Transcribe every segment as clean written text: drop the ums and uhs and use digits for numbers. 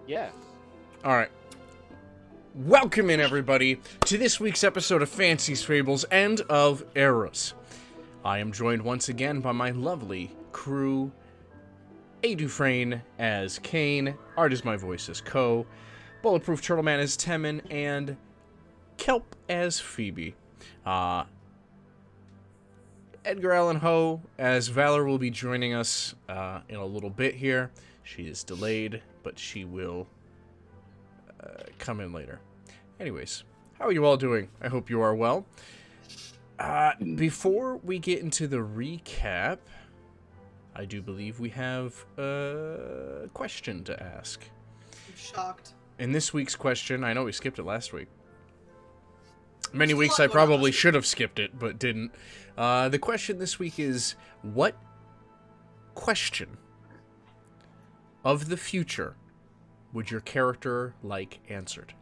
Yeah. All right. Welcome in, everybody, to this week's episode of Fancie's Fables and of Eras. I am joined once again by my lovely crew, A. Dufresne as Kane, Art is my voice as Co, Bulletproofturtleman as Temin, and Kelp as Phoebe. Edgar Allan Ho as Valor will be joining us in a little bit here. She is delayed, but she will come in later. Anyways, how are you all doing? I hope you are well. Before we get into the recap, I do believe we have a question to ask. I'm shocked. In this week's question, I know we skipped it last week. Many weeks I probably should have skipped it, but didn't. The question this week is, what question of the future would your character like answered?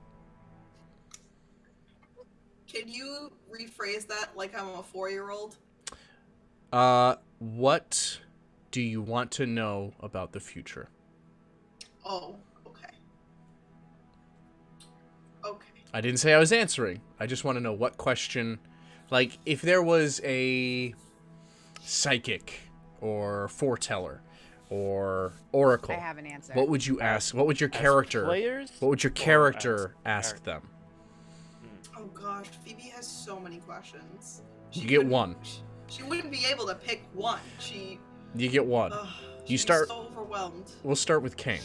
Can you rephrase that like I'm a 4-year-old? What do you want to know about the future? Oh, okay. Okay. I didn't say I was answering. I just want to know what question, like if there was a psychic or foreteller or oracle. I have an answer. What would you ask? What would your character? Players? What would your character ask them? Oh gosh, Phoebe has so many questions. You get one. She wouldn't be able to pick one. You get one. You start. So overwhelmed. We'll start with Kane.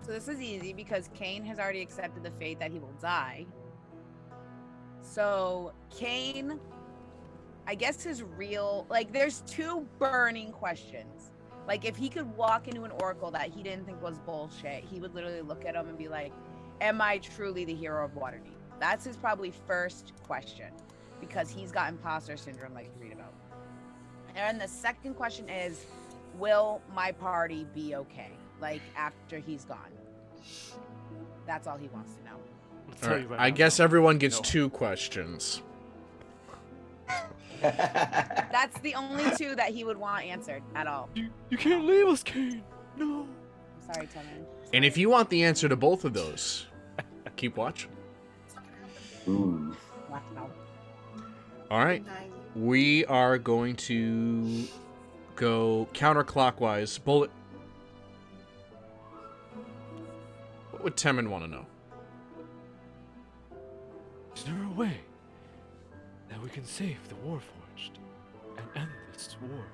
So this is easy because Kane has already accepted the fate that he will die. So Kane, I guess his real, like there's two burning questions. Like if he could walk into an oracle that he didn't think was bullshit, he would literally look at him and be like, am I truly the hero of Waterdeep? That's his probably first question because he's got imposter syndrome like you read about. And the second question is, will my party be okay? Like after he's gone. That's all he wants to know. All right. I guess everyone gets two questions. That's the only two that he would want answered at all. You can't leave us, Kane. No. I'm sorry, Temin. And if you want the answer to both of those, keep watching. Ooh. Wow. All right. We are going to go counterclockwise. Bullet. What would Temin want to know? Is there a way that we can save the Warforged and end this war?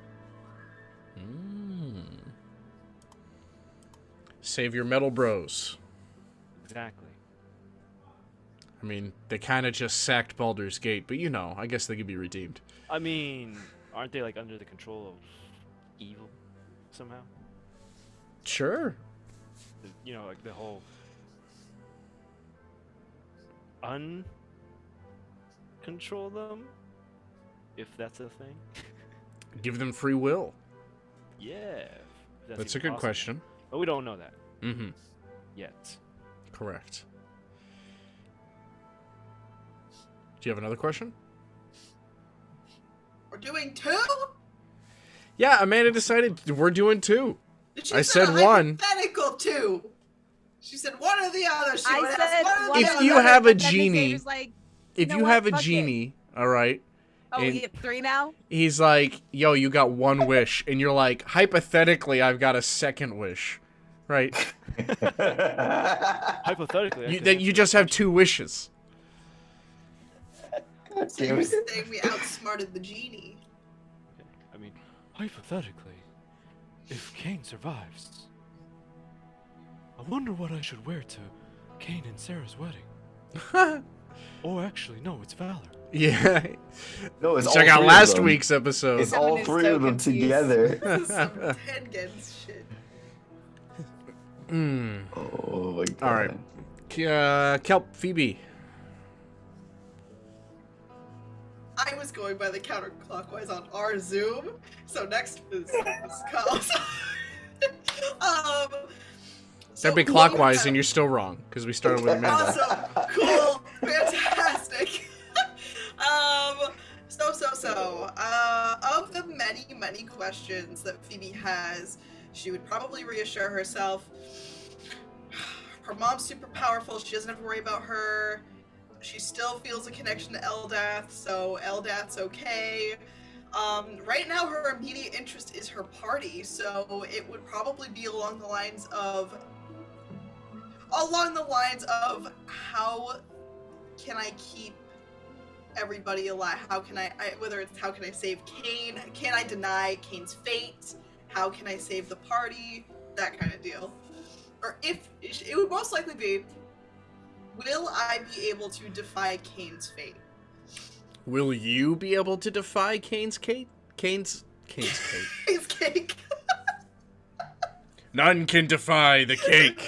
Save your metal bros. Exactly. I mean, they kind of just sacked Baldur's Gate, but you know, I guess they could be redeemed. I mean, aren't they like under the control of evil somehow? Sure. You know, like the whole uncontrol them, if that's a thing. Give them free will. Yeah. That's a good question. But we don't know that. Mm-hmm. Yet. Correct. Do you have another question? We're doing two? Yeah, Amanda decided we're doing two. I said one. Hypothetical two. She said one or the other. She I would said ask one or one the If other. you have a but then genie- Xavier's like, If know you what? have a Fuck it. genie, all right, oh, and he had 3 now? he's like, yo, you got one wish. And you're like, hypothetically, I've got a second wish. Right? Hypothetically, You just have 2 wishes. So you're saying we outsmarted the genie. I mean, Hypothetically, if Kane survives, I wonder what I should wear to Kane and Sarah's wedding. Oh, actually, no, it's Valor. Yeah. No, it's Check all out three of last them. week's episode. It's all Someone is 3 so of them confused. together. This is some Tengens shit. Oh my god. All right. Kelp, Phoebe. I was going by the counterclockwise on our Zoom, so next is Kyle's. That'd be clockwise, and you're still wrong, because we started with Amanda. Awesome, cool, fantastic. Of the many questions that Phoebe has, she would probably reassure herself, her mom's super powerful. She doesn't have to worry about her. She still feels a connection to Eldath, so Eldath's okay. Right now, her immediate interest is her party, so it would probably be along the lines of how can I keep everybody alive? How can I whether it's how can I save Kane? Can I deny Kane's fate? How can I save the party? That kind of deal. Or if it would most likely be, will I be able to defy Kane's fate? Will you be able to defy Kane's cake? Kane's cake. Kane's cake. None can defy the cake.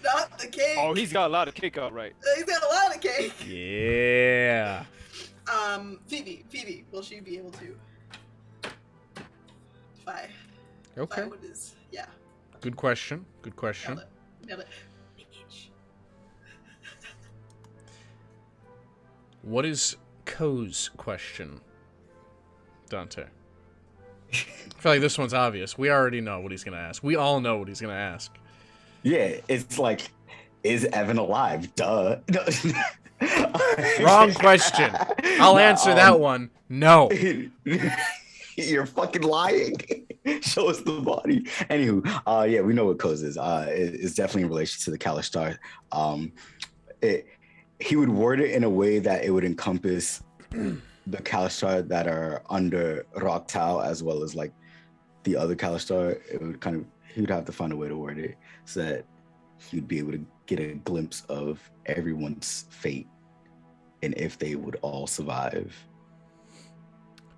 Not the cake. Oh, he's got a lot of cake out, right? He's got a lot of cake. Yeah. Phoebe, will she be able to defy? Okay. Defy what is? Yeah. Good question. Good question. Nailed it. What is Ko's question, Dante? I feel like this one's obvious. We already know what he's going to ask. We all know what he's going to ask. Yeah, it's like, is Evan alive? Duh. No. Wrong question. I'll answer that one. No. You're fucking lying. Show us the body. Anywho, yeah, we know what Koz is. It's definitely in relation to the Kalistar. He would word it in a way that it would encompass the Kalistar that are under Rock Tau, as well as like the other Kalistar. It would he would have to find a way to word it so that he'd be able to get a glimpse of everyone's fate and if they would all survive.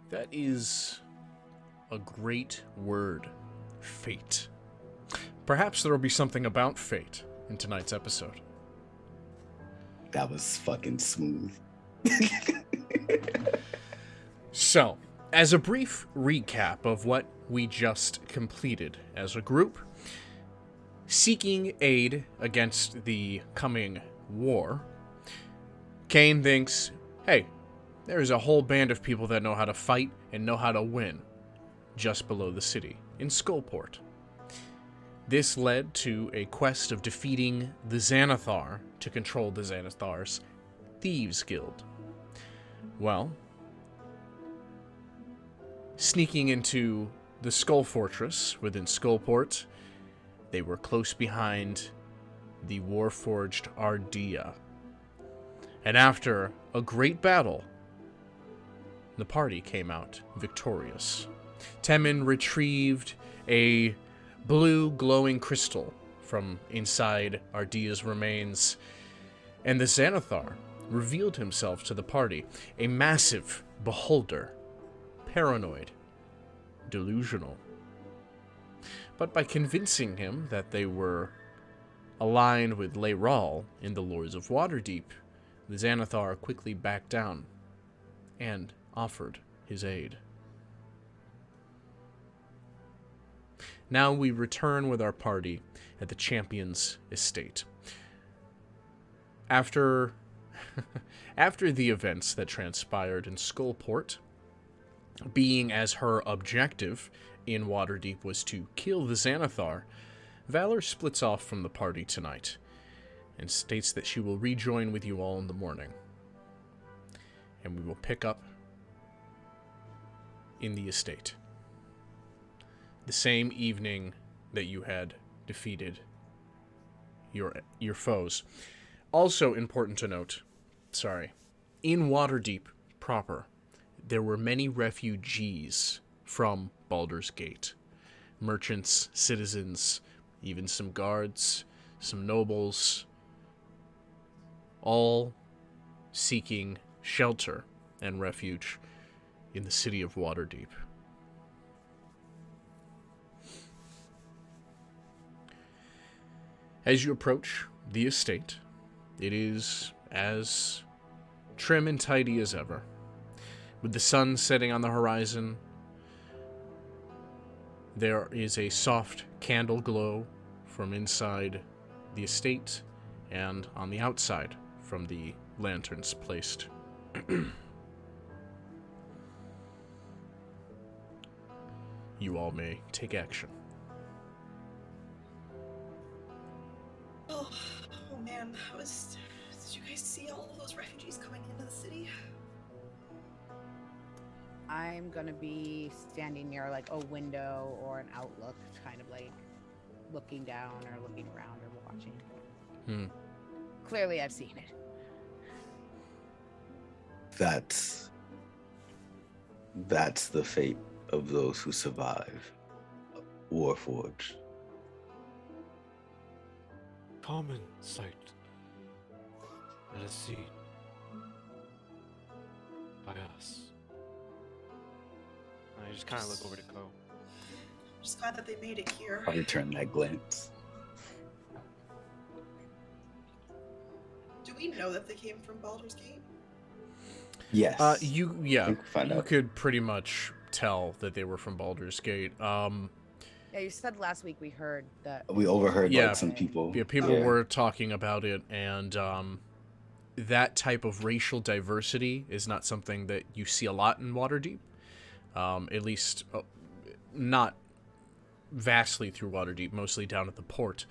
That is a great word. Fate. Perhaps there will be something about fate in tonight's episode. That was fucking smooth. So, as a brief recap of what we just completed as a group, seeking aid against the coming war, Kane thinks, hey, there's a whole band of people that know how to fight and know how to win just below the city, in Skullport. This led to a quest of defeating the Xanathar to control the Xanathar's Thieves Guild. Well, sneaking into the Skull Fortress within Skullport, they were close behind the Warforged Ardea. And after a great battle, the party came out victorious. Temin retrieved a blue glowing crystal from inside Ardea's remains, and the Xanathar revealed himself to the party, a massive beholder, paranoid, delusional. But by convincing him that they were aligned with Leyral in the Lords of Waterdeep, the Xanathar quickly backed down and offered his aid. Now we return with our party at the champion's estate. After the events that transpired in Skullport, being as her objective in Waterdeep was to kill the Xanathar, Valor splits off from the party tonight and states that she will rejoin with you all in the morning. And we will pick up in the estate. The same evening that you had defeated your foes. Also important to note, in Waterdeep proper, there were many refugees from Baldur's Gate. Merchants, citizens, even some guards, some nobles, all seeking shelter and refuge in the city of Waterdeep. As you approach the estate, it is as trim and tidy as ever. With the sun setting on the horizon, there is a soft candle glow from inside the estate and on the outside from the lanterns placed. You all may take action. man, that was... Did you guys see all of those refugees coming into the city? I'm gonna be standing near like a window or an outlook, kind of like looking down or looking around or watching. Clearly, I've seen it. That's the fate of those who survive Warforged. Common sight. Let us see. By us. I just kind of look over to Ko. Just glad that they made it here. I return that glance. Do we know that they came from Baldur's Gate? Yes. You Find out. could pretty much tell that they were from Baldur's Gate. Yeah, you said last week we heard that. We overheard Yeah. like some people. Yeah, people were talking about it, and that type of racial diversity is not something that you see a lot in Waterdeep. At least not vastly through Waterdeep, mostly down at the port.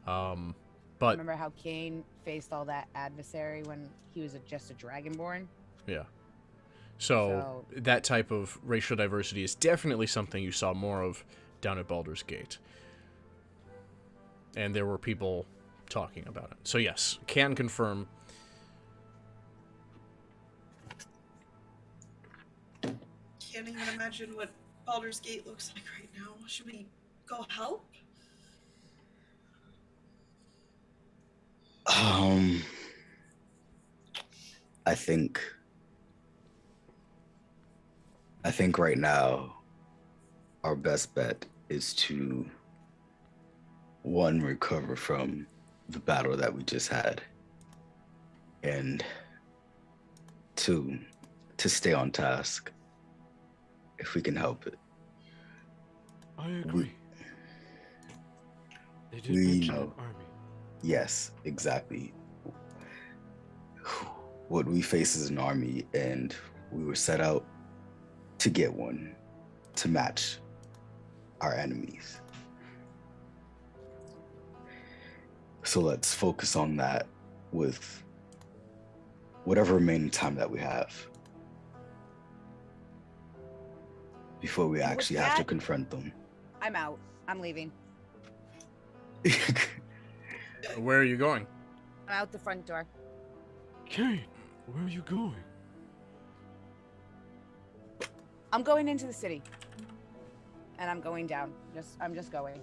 But Remember how Kane faced all that adversary when he was just a Dragonborn? yeah. So that type of racial diversity is definitely something you saw more of down at Baldur's Gate. And there were people talking about it. So yes, can confirm. Can't even imagine what Baldur's Gate looks like right now. Should we go help? I think right now our best bet is to one, recover from the battle that we just had, and two, to stay on task if we can help it. I agree. They did we mention know. an army. Yes, exactly. What we face is an army, and we were set out to get one to match our enemies. So let's focus on that with whatever remaining time that we have before we actually have to confront them. I'm out. I'm leaving. Where are you going? I'm out the front door. Kane, where are you going? I'm going into the city. And I'm going down. I'm just going.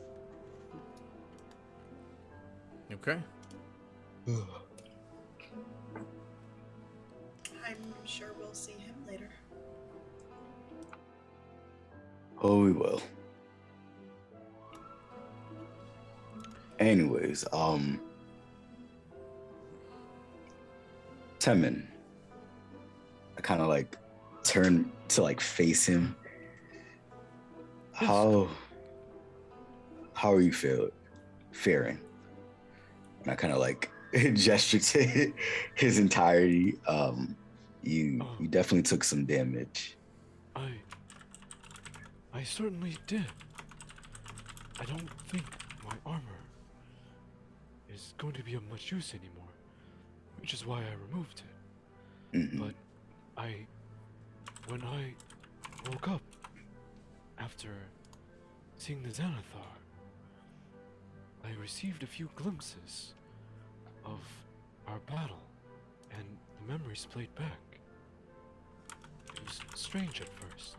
Okay. I'm sure we'll see him later. Oh, we will. Anyways, Temin, I kind of like turn to like face him. How are you faring? And I kind of like gesture to his entirety. You definitely took some damage. I certainly did. I don't think my armor is going to be of much use anymore, which is why I removed it. Mm-hmm. But when I woke up after seeing the Xanathar, I received a few glimpses of our battle, and the memories played back. It was strange at first,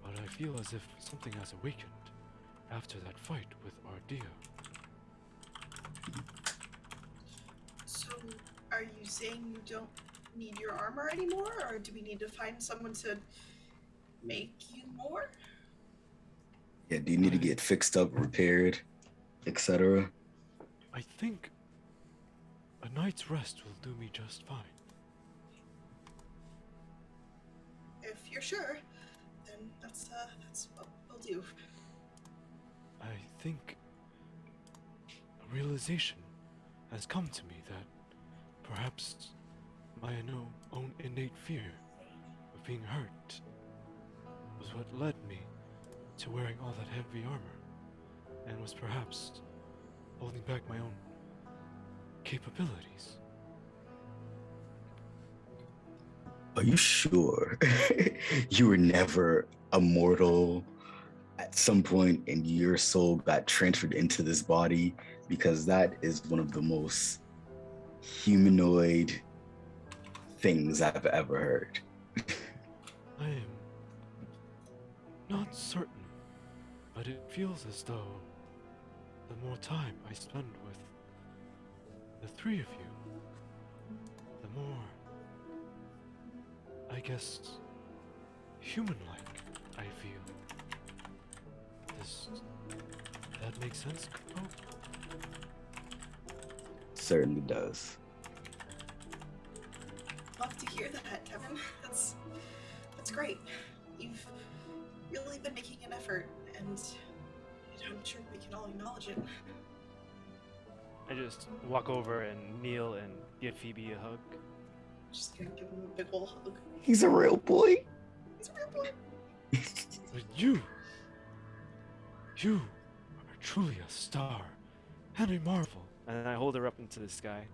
but I feel as if something has awakened after that fight with Ardea. So, are you saying you don't need your armor anymore, or do we need to find someone to make you more? Yeah, do you need to get fixed up, repaired, etc.? I think a night's rest will do me just fine. If you're sure, then that's what we'll do. I think a realization has come to me that perhaps my own innate fear of being hurt was what led me to wearing all that heavy armor, and was perhaps holding back my own capabilities. Are you sure you were never a mortal at some point and your soul got transferred into this body? Because that is one of the most humanoid things I've ever heard. I am not certain, but it feels as though the more time I spend with the three of you, the more, I guess, human-like I feel. Does that make sense, Kupo? Certainly does. Love to hear that, Kevin. That's great. You've really been making an effort, and I'm sure we can all acknowledge it. I just walk over and kneel and give Phoebe a hug. Just gonna give him a big ol' hug. He's a real boy. He's a real boy. But you are truly a star and a marvel. And I hold her up into the sky.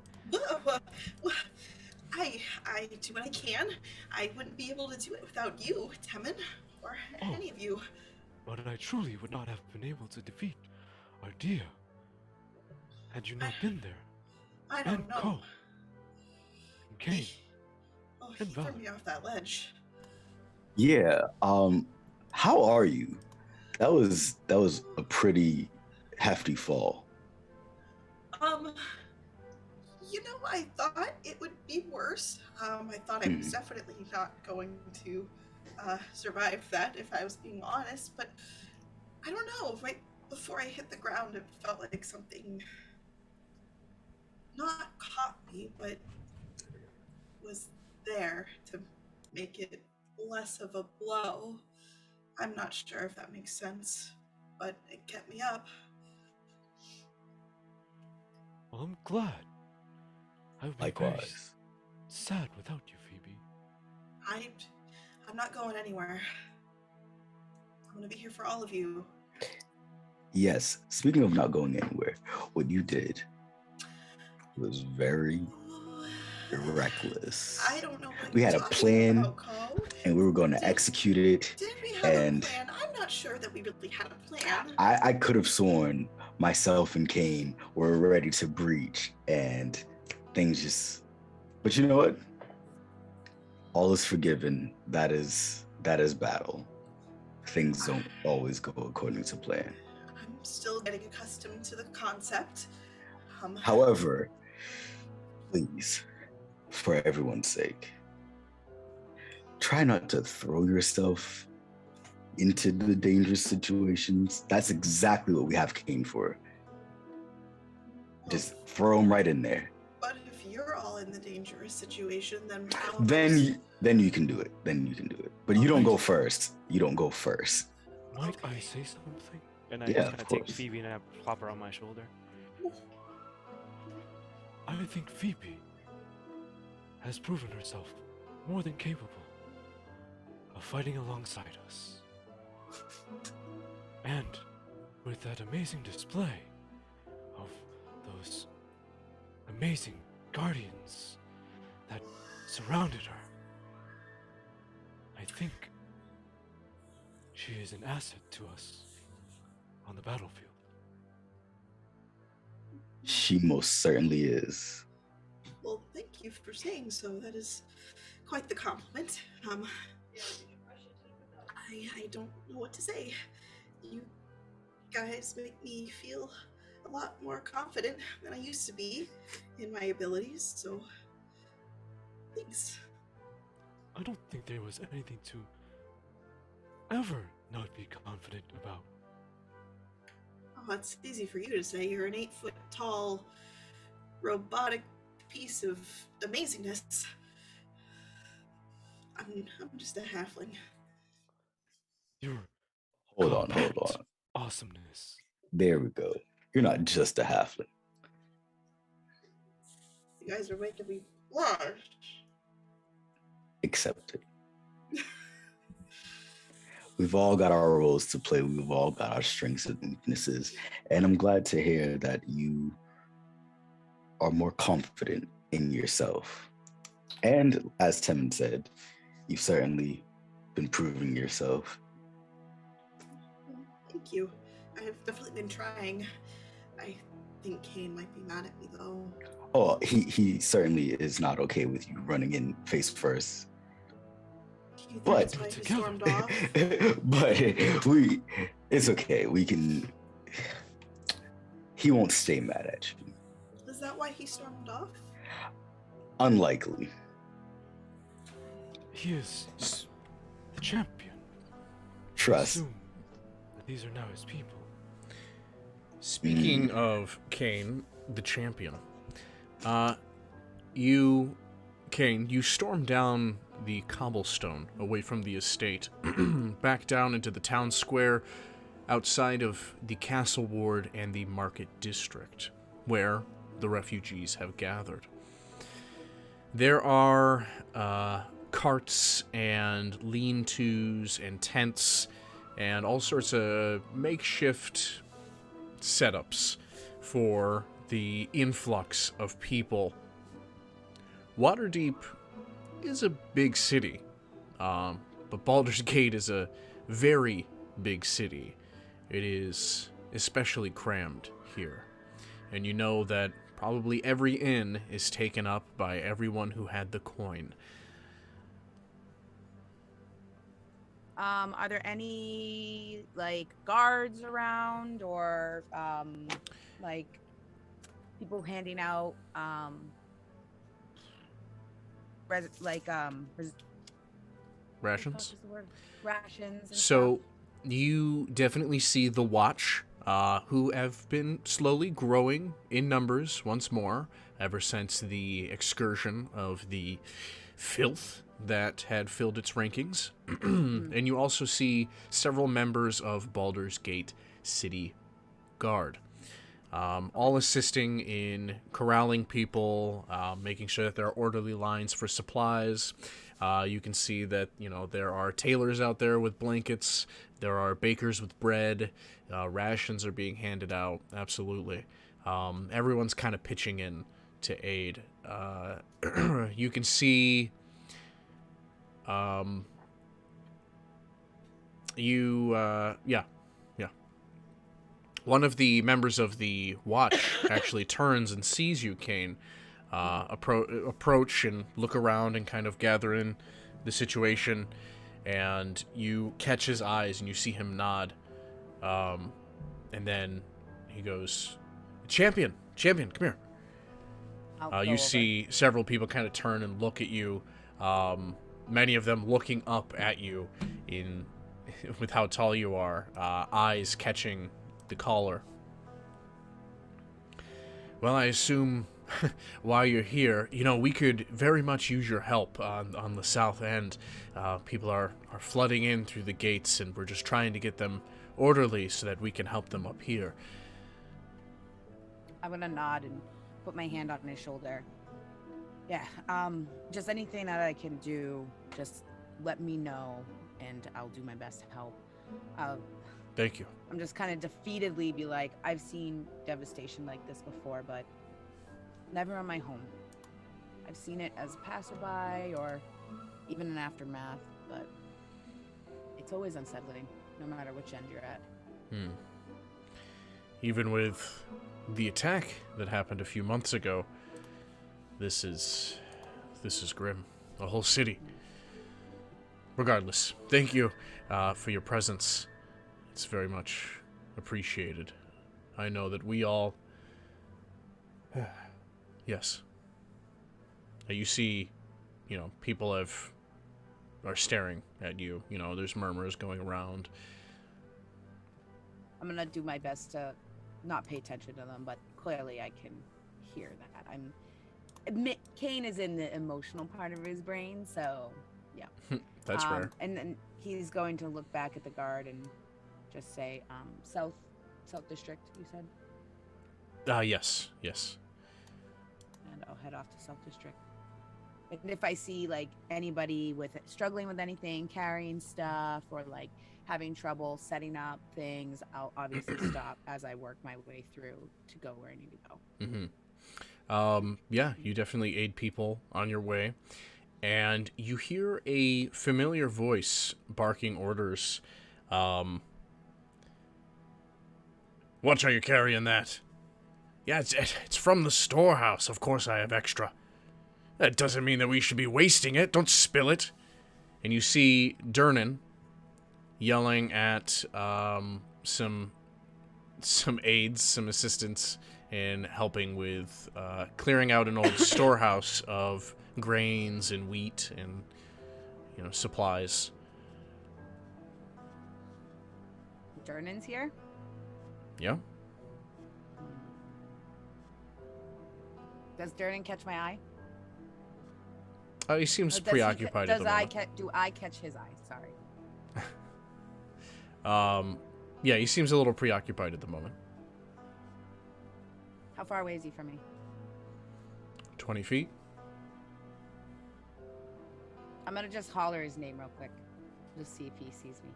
I do what I can. I wouldn't be able to do it without you, Temin, or any of you. But I truly would not have been able to defeat Ardia had you not been there. I don't And know. Ko. And Kane. He and threw Val. me off that ledge. Yeah. How are you? That was a pretty hefty fall. I thought it would be worse. I thought I was definitely not going to survive that, if I was being honest, but I don't know. Right before I hit the ground, it felt like something not caught me, but was there to make it less of a blow. I'm not sure if that makes sense, but it kept me up. Well, I'm glad. I would be very Likewise. sad without you, Phoebe. I'm not going anywhere. I'm gonna be here for all of you. Yes. Speaking of not going anywhere, what you did was very reckless. I don't know what We you're had a talking plan, about, Ko. and we were going to execute it. Did we have And a plan? I'm not sure that we really had a plan. I could have sworn myself and Kane were ready to breach, and things just. But you know what? All is forgiven. That is battle. Things don't always go according to plan. I'm still getting accustomed to the concept. However, please, for everyone's sake, try not to throw yourself into the dangerous situations. That's exactly what we have Kane for. Just throw him right in there. But if you're all in the dangerous situation, then Then you can do it. But you don't go first. Might I say something? And I Yeah, just of kind of take course. Phoebe and I plop her on my shoulder. I think Phoebe has proven herself more than capable of fighting alongside us. And with that amazing display of those amazing guardians that surrounded her, I think she is an asset to us on the battlefield. She most certainly is. Well, thank you for saying so. That is quite the compliment. I don't know what to say. You guys make me feel a lot more confident than I used to be in my abilities, so thanks. I don't think there was anything to ever not be confident about. Oh, it's easy for you to say. You're an 8-foot tall, robotic piece of amazingness. I'm just a halfling. Your Hold on. compact awesomeness. There we go. You're not just a halfling. You guys are making me blush. Accept it. We've all got our roles to play. We've all got our strengths and weaknesses. And I'm glad to hear that you are more confident in yourself. And as Tim said, you've certainly been proving yourself. Thank you. I've definitely been trying. I think Kane might be mad at me though. Oh, he certainly is not okay with you running in face first. Do you think But- that's why he stormed off? But it's okay. We can. He won't stay mad at you. Is that why he stormed off? Unlikely. He is the champion. Trust. Assume that these are now his people. Speaking of Kane, the champion, Kane, you storm down the cobblestone away from the estate, back down into the town square outside of the castle ward and the market district, where the refugees have gathered. There are carts and lean-tos and tents and all sorts of makeshift setups for the influx of people. Waterdeep is a big city, but Baldur's Gate is a very big city. It is especially crammed here, and you know that probably every inn is taken up by everyone who had the coin. Are there any like guards around or like people handing out Rations? what is the word? Rations and So stuff? you definitely see the Watch, who have been slowly growing in numbers once more ever since the excursion of the filth that had filled its rankings. And you also see several members of Baldur's Gate City Guard, all assisting in corralling people, making sure that there are orderly lines for supplies. You can see that, there are tailors out there with blankets. There are bakers with bread. Rations are being handed out. Absolutely. Everyone's kind of pitching in to aid. You can see... One of the members of the Watch actually turns and sees you, Kane. Approach and look around and kind of gather in the situation, and you catch his eyes and you see him nod, and then he goes, Champion, come here. You see several people kind of turn and look at you, many of them looking up at you with how tall you are, eyes catching the collar. Well, I assume while you're here, we could very much use your help on the south end. People are flooding in through the gates, and we're just trying to get them orderly so that we can help them up here. I'm gonna nod and put my hand on his shoulder. Yeah, just anything that I can do, just let me know, and I'll do my best to help. Thank you. I'm just kind of defeatedly be like, I've seen devastation like this before, but never on my home. I've seen it as a passerby or even an aftermath, but it's always unsettling, no matter which end you're at. Even with the attack that happened a few months ago, this is grim. The whole city. Regardless, thank you for your presence. It's very much appreciated. I know that we all... Yes. You see, people are staring at you. There's murmurs going around. I'm gonna do my best to not pay attention to them, but clearly I can hear that. Kane is in the emotional part of his brain, so yeah. That's rare. And then he's going to look back at the guard and just say, South District, you said? Yes. And I'll head off to South District. And if I see anybody struggling with anything, carrying stuff, or having trouble setting up things, I'll obviously stop as I work my way through to go where I need to go. Yeah, you definitely aid people on your way. And you hear a familiar voice barking orders. What are you carrying that? Yeah, it's from the storehouse. Of course I have extra. That doesn't mean that we should be wasting it. Don't spill it. And you see Durnan yelling at some aides, some assistants, and helping with clearing out an old storehouse of grains and wheat and supplies. Durnan's here? Yeah. Does Durnan catch my eye? He seems Or does preoccupied at the moment. do I catch his eye? Sorry. Yeah, he seems a little preoccupied at the moment. How far away is he from me? 20 feet. I'm gonna just holler his name real quick. Just see if he sees me.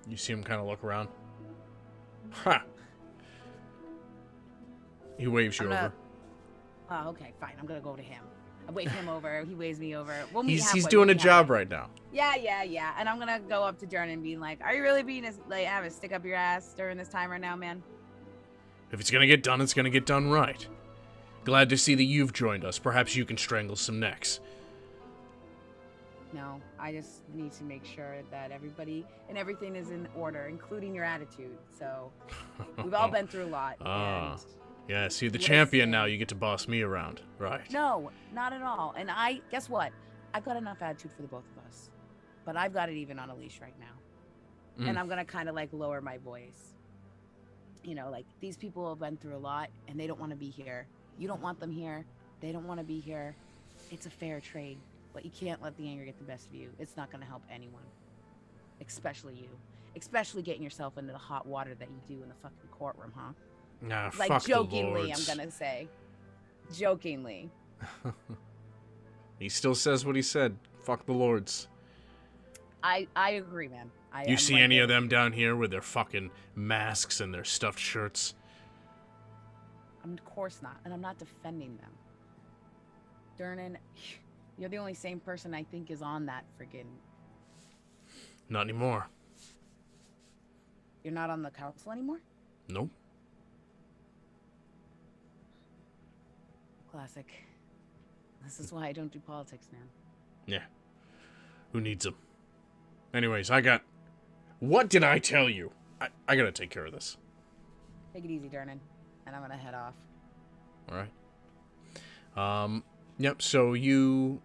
You see him kind of look around. Ha! He waves you over. Oh, okay, fine. I'm gonna go to him. I wave him over. He waves me over. We'll meet He's halfway, doing we'll a meet job halfway. right now. Yeah. And I'm gonna go up to Durnan and be like, "Are you really being having a stick up your ass during this time right now, man?" If it's gonna get done, it's gonna get done right. Glad to see that you've joined us. Perhaps you can strangle some necks. No, I just need to make sure that everybody and everything is in order, including your attitude. So we've all been through a lot. And Yeah, see, the Listen. champion now, you get to boss me around. Right. no, not at all. And guess what? I've got enough attitude for the both of us, but I've got it even on a leash right now. Mm. And I'm gonna kind of like lower my voice. Like these people have been through a lot, and they don't want to be here. You don't want them here. They don't want to be here. It's a fair trade, but you can't let the anger get the best of you. It's not gonna help anyone, especially you. Especially getting yourself into the hot water that you do in the fucking courtroom, huh? Nah, Like fuck jokingly, the lords. I'm gonna say. Jokingly. He still says what he said. Fuck the lords. I agree, man. You see any of them down here with their fucking masks and their stuffed shirts? Of course not, and I'm not defending them. Durnan, you're the only sane person I think is on that friggin'. Not anymore. You're not on the council anymore? Nope. Classic. This is why I don't do politics, man. Yeah. Who needs them? Anyways, What did I tell you? I gotta take care of this. Take it easy, Durnan. And I'm gonna head off. Alright. Yep, so you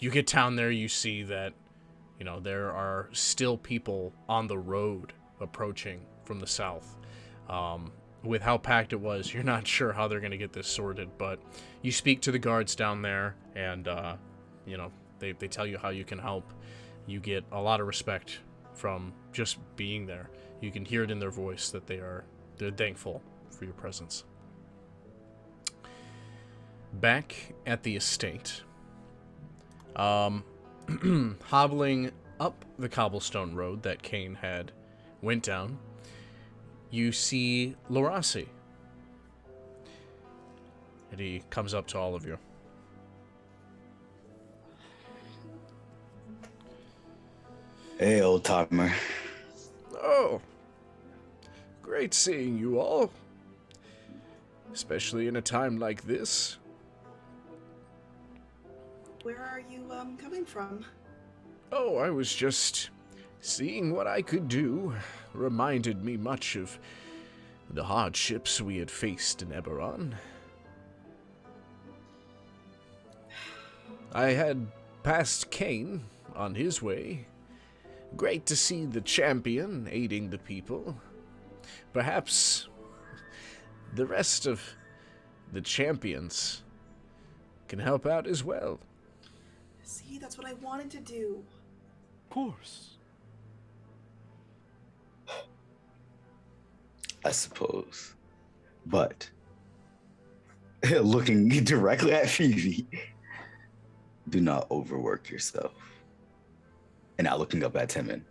get down there, you see that, there are still people on the road approaching from the south. With how packed it was, you're not sure how they're gonna get this sorted, but you speak to the guards down there, and, they tell you how you can help. You get a lot of respect from just being there. You can hear it in their voice that they're thankful for your presence. Back at the estate, hobbling up the cobblestone road that Kane had went down, you see Lorasi. And he comes up to all of you. Hey, old timer. Oh, great seeing you all. Especially in a time like this. Where are you coming from? Oh, I was just seeing what I could do. Reminded me much of the hardships we had faced in Eberron. I had passed Kane on his way. Great to see the champion aiding the people. Perhaps the rest of the champions can help out as well. See, that's what I wanted to do. Of course. I suppose. But looking directly at Phoebe, do not overwork yourself. And not looking up at Timon.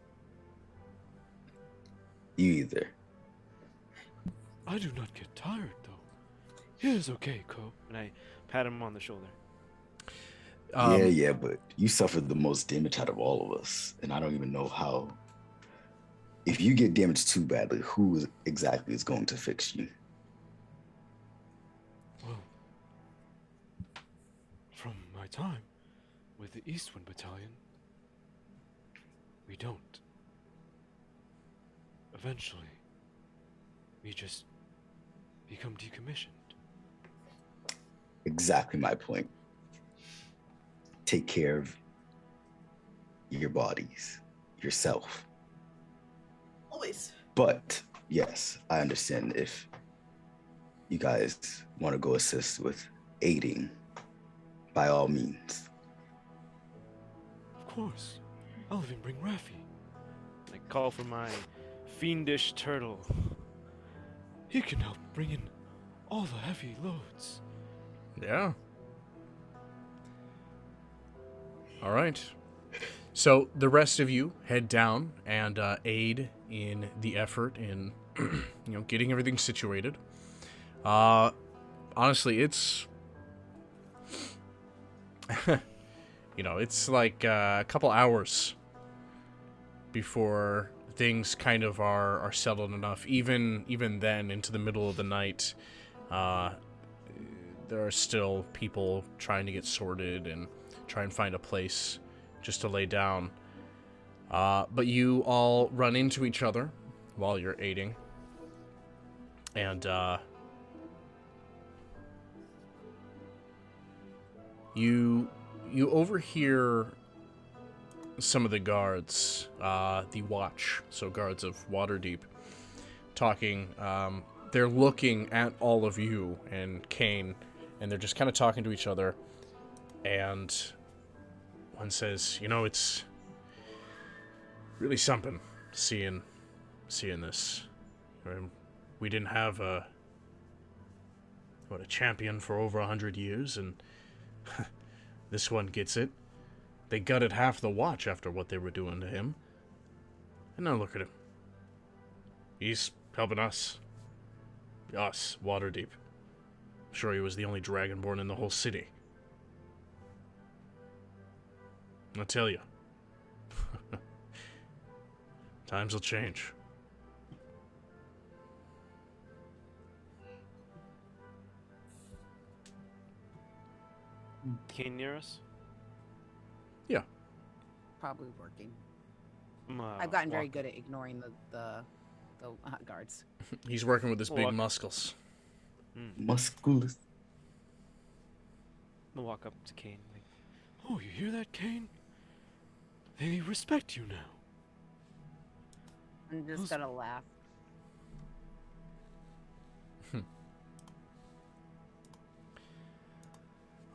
You either. I do not get tired, though. It is okay, Co. And I pat him on the shoulder. Yeah, but you suffered the most damage out of all of us, and I don't even know how. If you get damaged too badly, who exactly is going to fix you? Well, from my time with the Eastwind Battalion, we don't. Eventually, we just become decommissioned. Exactly my point. Take care of your bodies, yourself. Always. But yes, I understand if you guys want to go assist with aiding, by all means. Of course. I'll even bring Raffi. I call for my fiendish turtle. He can help bring in all the heavy loads. Yeah. All right. So the rest of you head down and aid in the effort in, getting everything situated. Honestly, it's, it's like a couple hours before things kind of are settled enough. Even then, into the middle of the night, there are still people trying to get sorted and try and find a place just to lay down. But you all run into each other while you're aiding. And you overhear some of the guards, the watch, so guards of Waterdeep, talking. They're looking at all of you and Kane, and they're just kind of talking to each other. And one says, it's really something seeing this. We didn't have a champion for over 100 years, and this one gets it. They gutted half the watch after what they were doing to him. And now look at him. He's helping us. Us, Waterdeep. I'm sure he was the only dragonborn in the whole city. I tell you. Times will change. Kane near us? Yeah. Probably working. I'm, I've gotten very walk- good at ignoring the guards. He's working with his big Walk. muscles. Musculus. I'm gonna walk up to Kane. Like, Oh, you hear that, Kane? They respect you now. I'm just gonna laugh.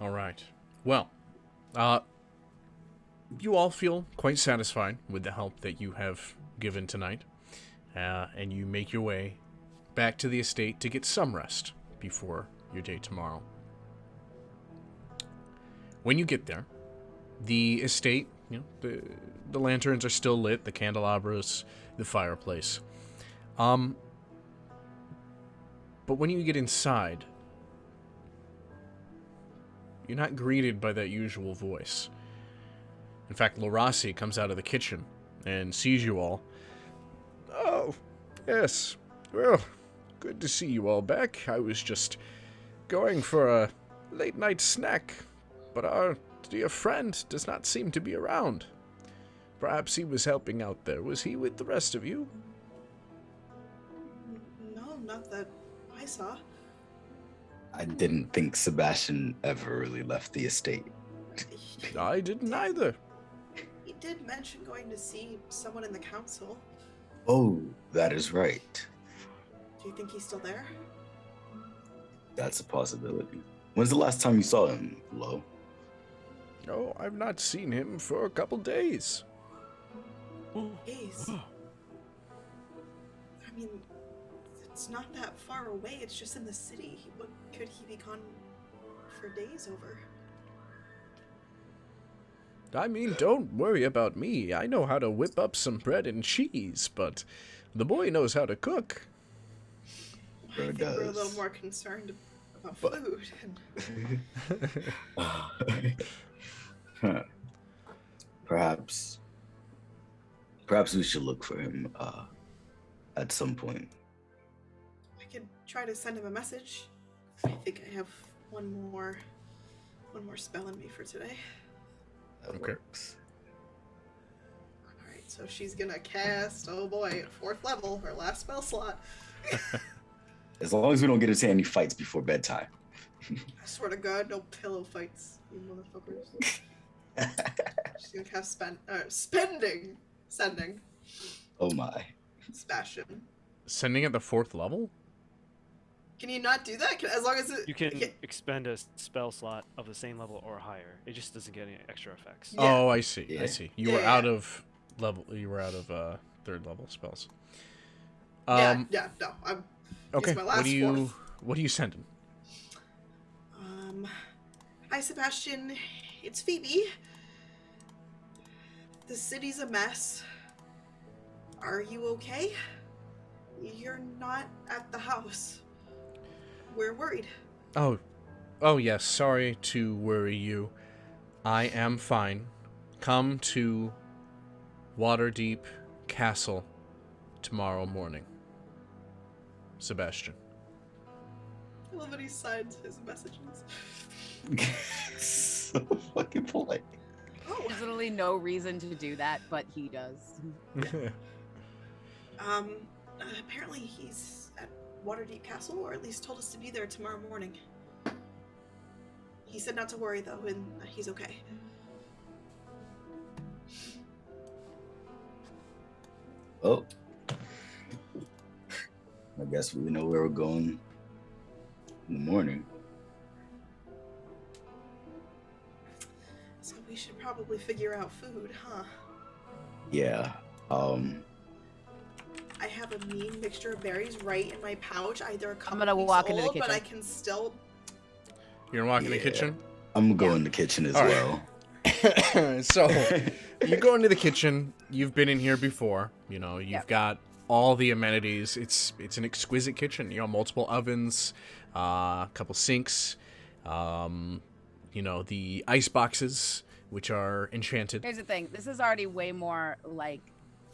All right. Well, you all feel quite satisfied with the help that you have given tonight, and you make your way back to the estate to get some rest before your day tomorrow. When you get there, the estate, the lanterns are still lit, the candelabras, the fireplace. But when you get inside, you're not greeted by that usual voice. In fact, Lorasi comes out of the kitchen and sees you all. Oh, yes. Well, good to see you all back. I was just going for a late-night snack, but our dear friend does not seem to be around. Perhaps he was helping out there. Was he with the rest of you? No, not that I saw. I didn't think Sebastian ever really left the estate. I didn't either. He did mention going to see someone in the council. Oh, that is right. Do you think he's still there? That's a possibility. When's the last time you saw him, Lo? No, I've not seen him for a couple days. Oh, Days. wow. I mean, it's not that far away. It's just in the city. What could he be gone for days over? I mean, don't worry about me. I know how to whip up some bread and cheese, but the boy knows how to cook. Sure I think we're a does. little more concerned about But- food. Huh. Perhaps we should look for him at some point. I could try to send him a message. I think I have one more spell in me for today. That Okay. works. Alright, so she's gonna cast, oh boy, 4th level, her last spell slot. As long as we don't get into any fights before bedtime. I swear to God, no pillow fights, you motherfuckers. She's gonna cast sending. Oh my. Sebastian. Sending at the 4th level? Can you not do that? As long as it... You can expend a spell slot of the same level or higher. It just doesn't get any extra effects. Yeah. Oh, I see. Yeah. I see. You Yeah, were yeah. out of level. You were out of 3rd level spells. No, I'm... Okay. my What last do you? fourth. What are you sending? Hi, Sebastian. It's Phoebe. The city's a mess. Are you okay? You're not at the house. We're worried. Oh, yes. Sorry to worry you. I am fine. Come to Waterdeep Castle tomorrow morning. Sebastian. I love that he signs his messages. So fucking polite. Oh, There's literally no reason to do that, but he does. apparently he's at Waterdeep Castle, or at least told us to be there tomorrow morning. He said not to worry, though, and he's okay. Oh. I guess we know where we're going in the morning. So we should probably figure out food, huh? Yeah. I have a mean mixture of berries right in my pouch. Either a couple gonna weeks walk into the old, but kitchen. I can still. You're gonna walk in the Yeah. kitchen. I'm gonna go in the kitchen as All right. well. So you go into the kitchen. You've been in here before. You know, you've Yep. got all the amenities. It's an exquisite kitchen. You know, multiple ovens, a couple sinks. You know, the ice boxes, which are enchanted. Here's the thing. This is already way more like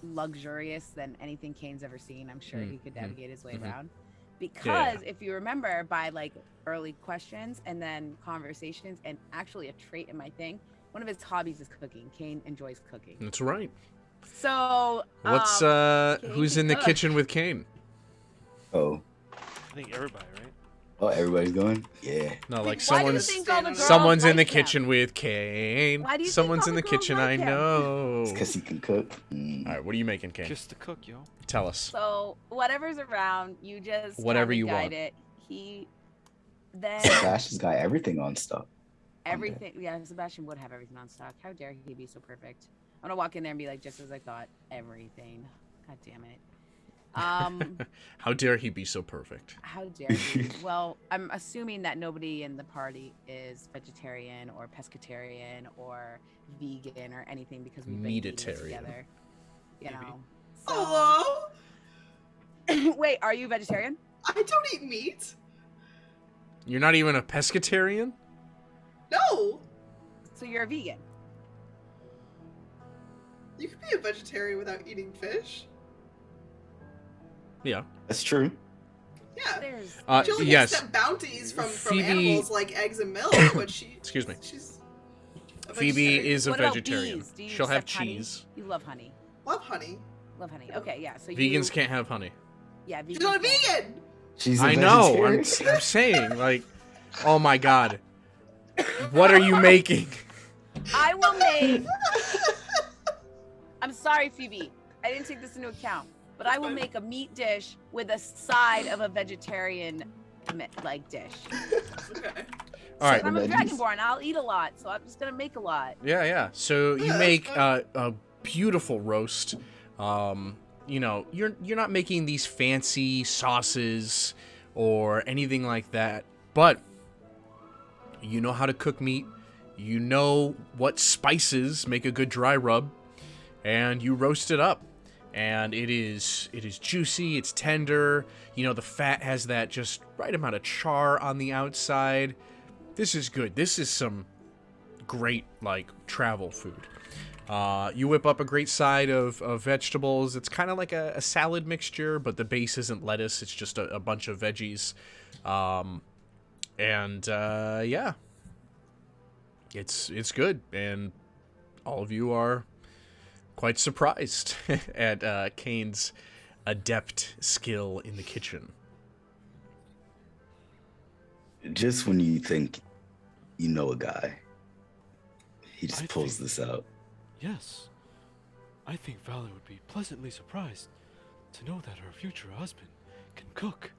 luxurious than anything Kane's ever seen. I'm sure he could navigate his way around. Because if you remember by like early questions and then conversations and actually a trait in my thing, one of his hobbies is cooking. Kane enjoys cooking. That's right. So What's Kane who's can in the cook. kitchen with Kane? Oh. I think everybody, right? Oh, everybody's going? Yeah. No, like Why do you someone's think all the girls someone's in the like him? kitchen with Kane. Why do you think Someone's all in the the girls kitchen. like I him? know. It's because he can cook. All right, what are you making, Kane? Just to cook, yo. Tell us. So whatever's around, you just Whatever kinda you guide want. it. He then Sebastian's got everything on stock. everything. Yeah, Sebastian would have everything on stock. How dare he be so perfect? I'm gonna walk in there and be like, just as I thought, everything. God damn it. How dare he be so perfect? How dare he? Well, I'm assuming that nobody in the party is vegetarian or pescatarian or vegan or anything because we've been eating it Meatitarian. together. You Maybe. know. Hello? Wait, are you vegetarian? I don't eat meat. You're not even a pescatarian? No. So you're a vegan. You can be a vegetarian without eating fish. Yeah. That's true. Yeah. There's She only Yes. accept bounties from Phoebe- animals like eggs and milk, but Excuse me. She's a Phoebe vegetarian. is a What about vegetarian. bees? Do you She'll have accept honey? cheese. You love honey. Love honey. Love honey. Okay, yeah. So Vegans you, can't have honey. Yeah, vegans She's not a can't. vegan. She's a I know. I'm vegetarian. saying, like, oh my god. What are you making? I will make. I'm sorry, Phoebe. I didn't take this into account, but I will make a meat dish with a side of a vegetarian, like dish. Okay. All right. I'm a Veggies. dragonborn. I'll eat a lot, so I'm just gonna make a lot. Yeah, yeah. So you Yeah, make that's a beautiful roast. You know, you're not making these fancy sauces or anything like that, but you know how to cook meat. You know what spices make a good dry rub, and you roast it up. and it is juicy, it's tender. You know, the fat has that just right amount of char on the outside. This is good. This is some great, like, travel food. You whip up a great side of vegetables. It's kind of like a salad mixture, but the base isn't lettuce. It's just a bunch of veggies. Yeah. It's good, and all of you are quite surprised at Kane's adept skill in the kitchen. Just when you think you know a guy, he just I pulls think- this out. Yes. I think Valor would be pleasantly surprised to know that her future husband can cook.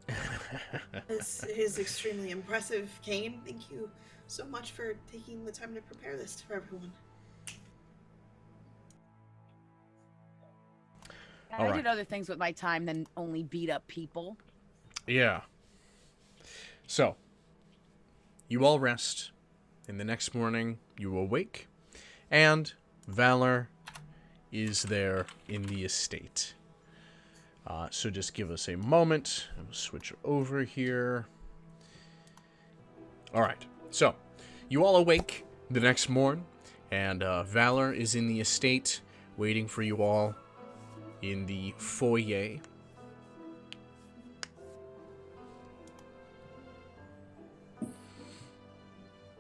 This is extremely impressive, Kane. Thank you so much for taking the time to prepare this for everyone. And All I right. did other things with my time than only beat up people. Yeah. So, you all rest, and the next morning you awake, and Valor is there in the estate. So just give us a moment. I'll switch over here. All right. So, you all awake the next morn, and Valor is in the estate waiting for you all in the foyer.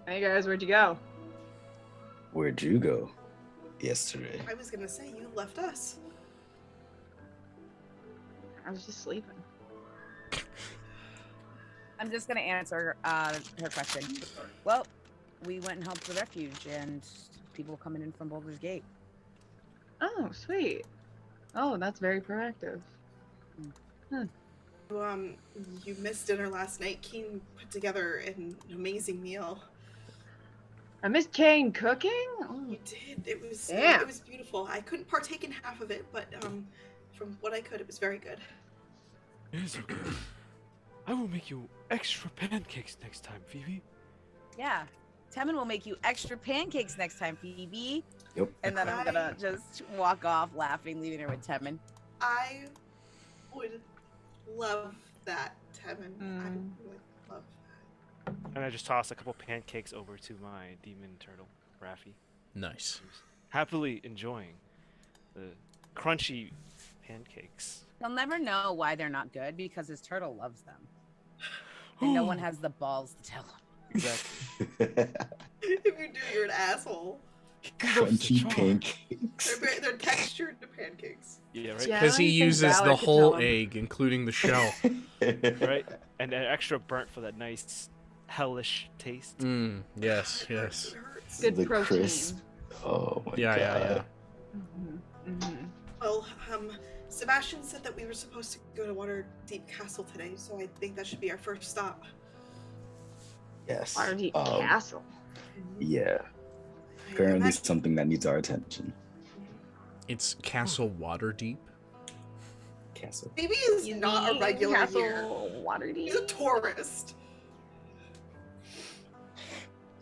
Hey guys, where'd you go? Where'd you go yesterday? I was gonna say, you left us. I was just sleeping. I'm just gonna answer her question. Well, we went and helped the refuge, and people coming in from Boulder's Gate. Oh, sweet. Oh, that's very proactive. You missed dinner last night. Kane put together an amazing meal. I missed Kane cooking? Oh, You did. Damn. It was beautiful. I couldn't partake in half of it, but from what I could, it was very good. It is okay. I will make you extra pancakes next time, Phoebe. Yeah. Temin will make you extra pancakes next time, Phoebe. Yep. And then I'm gonna just walk off laughing, leaving her with Temin. I would love that, Tevin. I Mm. would love And I just toss a couple pancakes over to my demon turtle, Raffi, Nice. who's happily enjoying the crunchy pancakes. He'll never know why they're not good because his turtle loves them. And no one has the balls to tell him. Exactly. that. If you do, you're an asshole. Crunchy pancakes. They're textured pancakes. Yeah, right. Yeah. Because I he don't think uses Valor the could whole tell him. egg, including the shell. Right? And an extra burnt for that nice hellish taste. Yes, It hurts, yes. it hurts. Good The protein. crisp. Oh my Yeah, god. yeah, yeah. Mm-hmm. Well, Sebastian said that we were supposed to go to Waterdeep Castle today, so I think that should be our first stop. Yes. Waterdeep Um, Castle. Yeah. I Apparently imagine- something that needs our attention. It's Castle Waterdeep. Castle. Maybe he's not a regular Castle here. Waterdeep. He's a tourist.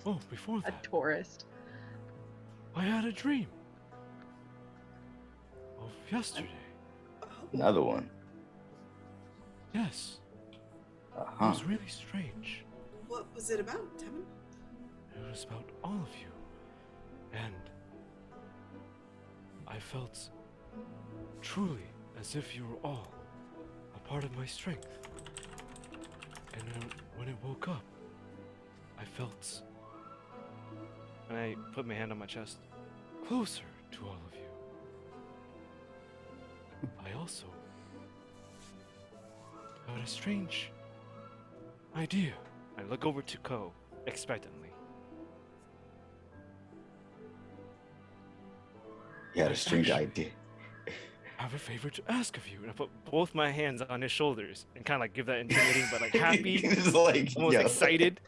Oh, before A that, tourist. I had a dream of yesterday. Oh, Another one. Yes, it Uh-huh. was really strange. what was it about, Tevin? It was about all of you, and I felt truly as if you were all a part of my strength. And then when it woke up, I felt And I put my hand on my chest. closer to all of you. I also had a strange idea. I look over to Ko expectantly. You had a strange Actually- idea. I have a favor to ask of you. And I put both my hands on his shoulders and kind of like give that intimidating but like happy, It's like, almost yo. excited.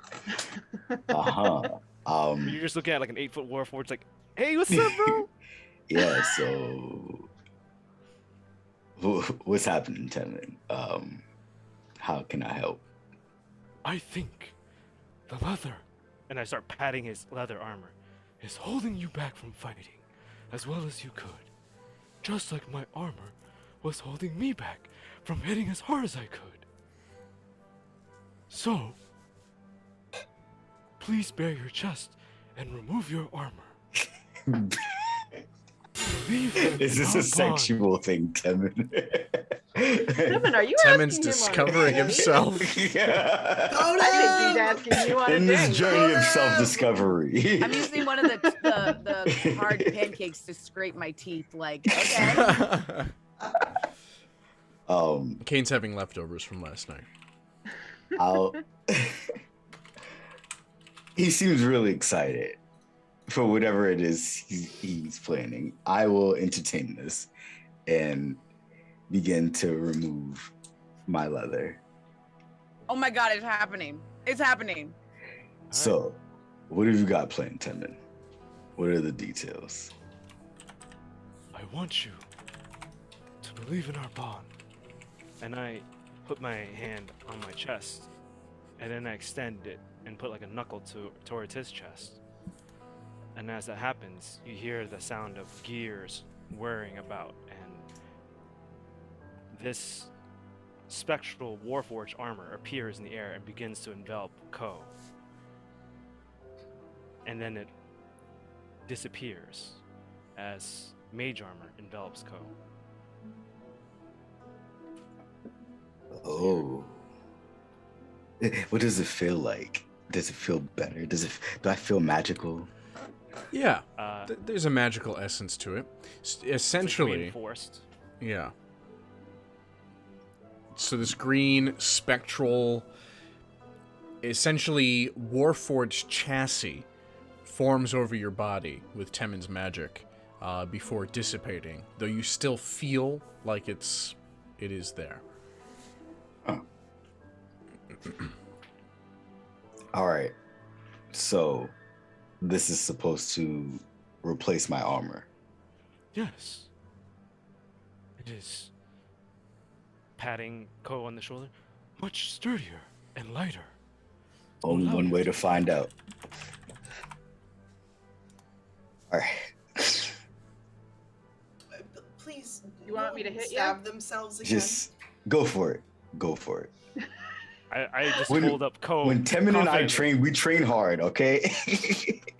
Uh-huh. But you're just looking at like an 8-foot warforged like, hey, what's up, bro? Yeah, so what's happening, Temin? How can I help? I think the leather And I start patting his leather armor. is holding you back from fighting as well as you could. Just like my armor was holding me back from hitting as hard as I could. So, please bare your chest and remove your armor. Is this a sexual thing, Temin? Kevin, are you Temin's asking him on a discovering date? himself. Yeah. I think he's asking you on a In this date. journey of self-discovery. I'm using one of the hard pancakes to scrape my teeth. Like, okay. Kane's having leftovers from last night. I'll... He seems really excited for whatever it is he's planning. I will entertain this and begin to remove my leather. Oh my god, it's happening. It's happening. So, what have you got planned, Temin? What are the details? I want you to believe in our bond. And I put my hand on my chest, and then I extend it and put like a knuckle towards his chest. And as that happens, you hear the sound of gears whirring about, and this spectral Warforged armor appears in the air and begins to envelop Ko. And then it disappears as mage armor envelops Ko. Oh. What does it feel like? Does it feel better? Do I feel magical? Yeah, there's a magical essence to it. Essentially, Reinforced. yeah. So this green spectral, essentially Warforged chassis forms over your body with Temin's magic before dissipating, though you still feel like it is there. Oh. All right. So this is supposed to replace my armor. Yes. It is. Patting Ko on the shoulder. Much sturdier and lighter. Only Allow one you way to to find out. All right. Please. You want me to hit you? stab themselves again? Just go for it. Go for it. I just When- hold up Ko. When Temin and I confidently. train, we train hard, okay?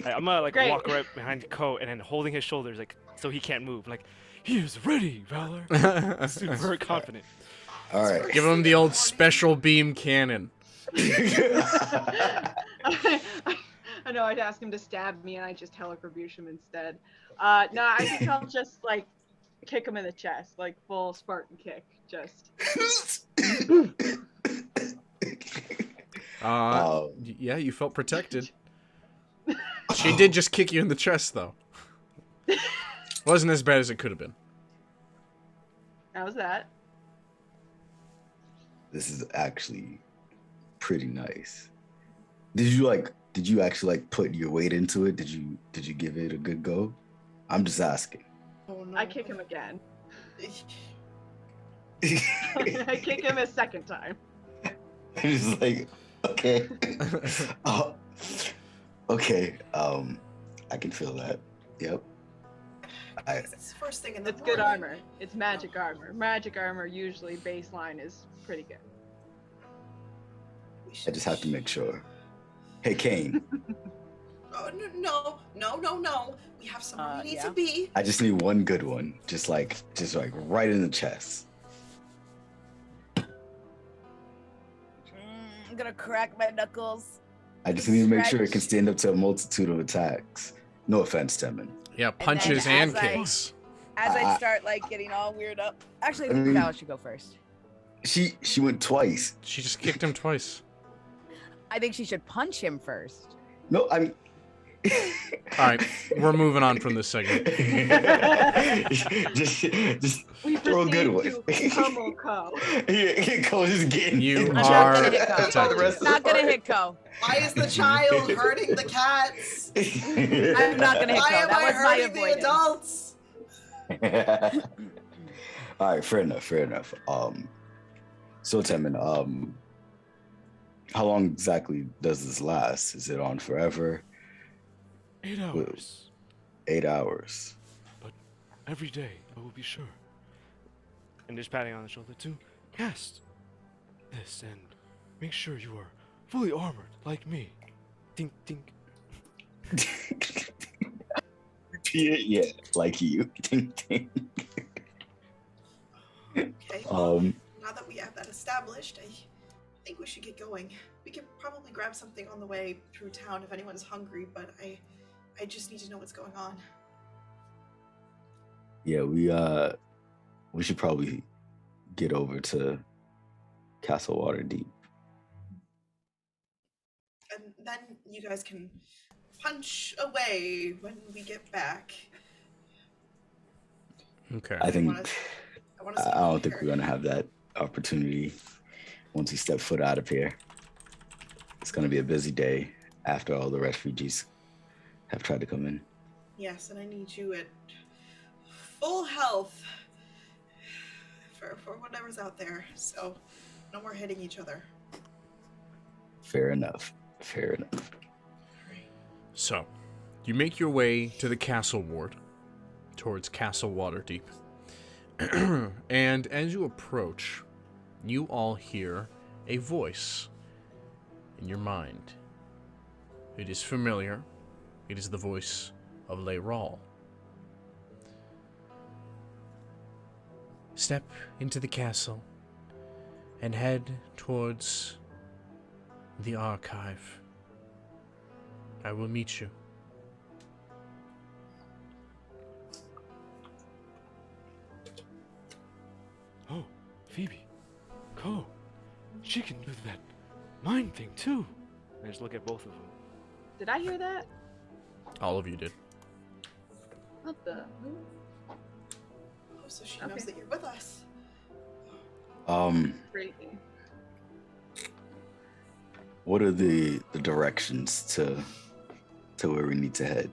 I'm gonna like Great. walk right behind Ko and then holding his shoulders like so he can't move. Like He is ready, Valor. super confident. All right. Give him the old special beam cannon. I know I'd ask him to stab me and I just teletribution him instead. No, I think I'll just like kick him in the chest, like full Spartan kick. Just Yeah, you felt protected. She did just kick you in the chest, though. Wasn't as bad as it could have been. how's that? This is actually pretty nice. Did you actually like put your weight into it? Did you give it a good go? I'm just asking. Oh, no. I kick him again. I kick him a second time. It's like, okay. Okay. I can feel that. Yep. It's first thing in the It's good morning. armor. It's magic armor. Magic armor usually baseline is pretty good. We I should- just have to make sure. Hey, Kane. Oh, no. We have somewhere we need Yeah. to be. I just need one good one. Just like right in the chest. I'm gonna crack my knuckles. I just need to make sure it can Stretch. stand up to a multitude of attacks. No offense, Temin. Yeah, punches then and as I- kicks. As I start like getting all weird up. Actually, I I think mean- Val should go first. She went twice. She just kicked him twice. I think she should punch him first. No, I'm. All right, we're moving on from this segment. just We throw a good one. proceed to pummel Ko. Yeah, Cole's just getting. You I'm are not gonna hit Ko. That's how the rest of Not the gonna party- hit Ko. Why is the child hurting the cats? I'm not gonna hit Why Ko. am That I was my hurting the avoidance. adults? All right, fair enough. So Temin, how long exactly does this last? Is it on forever? 8 hours. 8 hours. Every day, I will be sure. and just patting on the shoulder, to cast this, and make sure you are fully armored like me. Tink, tink. Yeah, like you. Okay, well, Um, now that we have that established, I think we should get going. We could probably grab something on the way through town if anyone's hungry, but I just need to know what's going on. yeah, we should probably get over to Castle Waterdeep. And then you guys can punch away when we get back. Okay. I think I want to see I you don't think prepared. we're gonna have that opportunity once we step foot out of here. It's gonna be a busy day after all the refugees have tried to come in. Yes, and I need you at full health for whatever's out there. So no more hitting each other. Fair enough. Fair enough. So, you make your way to the castle ward, towards Castle Waterdeep. And as you approach, you all hear a voice in your mind. It is familiar. It is the voice of Leyrall. Step into the castle and head towards the archive. I will meet you. Oh, Phoebe. Go. She can do that mind thing too. I just look at both of them. Did I hear that? All of you did. What the? Oh, so she knows Okay. that you're with us. Crazy. What are the directions to where we need to head?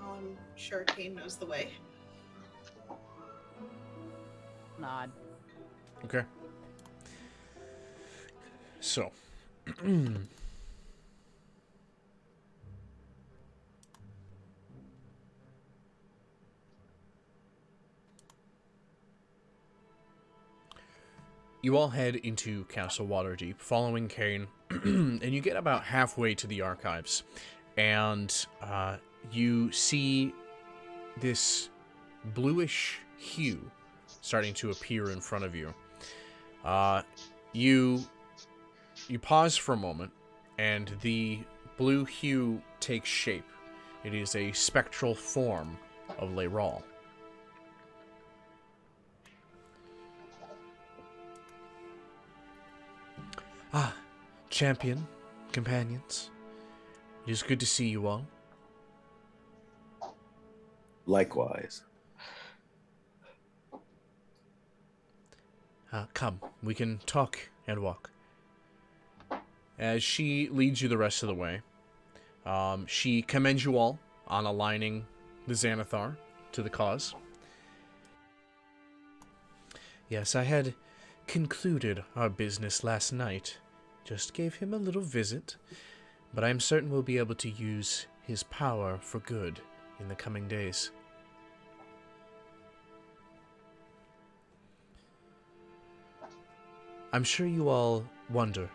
I'm sure Kane knows the way. Nod. Okay. So. You all head into Castle Waterdeep, following Kane, and you get about halfway to the archives, and you see this bluish hue starting to appear in front of you. You pause for a moment, and the blue hue takes shape. It is a spectral form of Leyrall. Ah, champion, companions. It is good to see you all. Likewise. Come, we can talk and walk. As she leads you the rest of the way, she commends you all on aligning the Xanathar to the cause. Yes, I had concluded our business last night. Just gave him a little visit, but I am certain we'll be able to use his power for good in the coming days. I'm sure you all wonder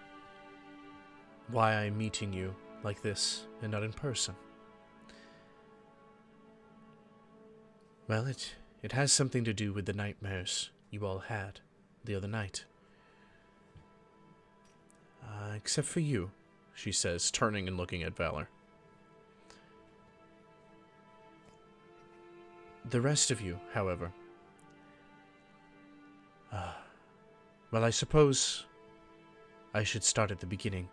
why I'm meeting you like this and not in person. Well, it has something to do with the nightmares you all had the other night. Except for you, she says, turning and looking at Valor. The rest of you, however... well, I suppose I should start at the beginning.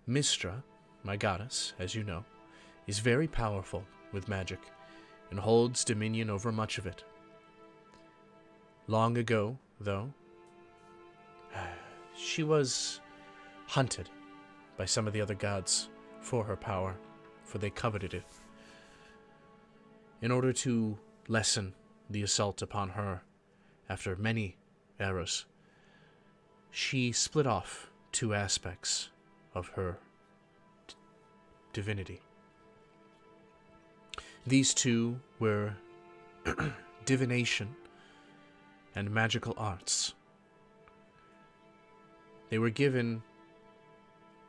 Mistra, my goddess, as you know, is very powerful with magic and holds dominion over much of it. Long ago, though, she was hunted by some of the other gods for her power, for they coveted it. In order to lessen the assault upon her after many eras, she split off two aspects of her divinity. These two were divination and magical arts. They were given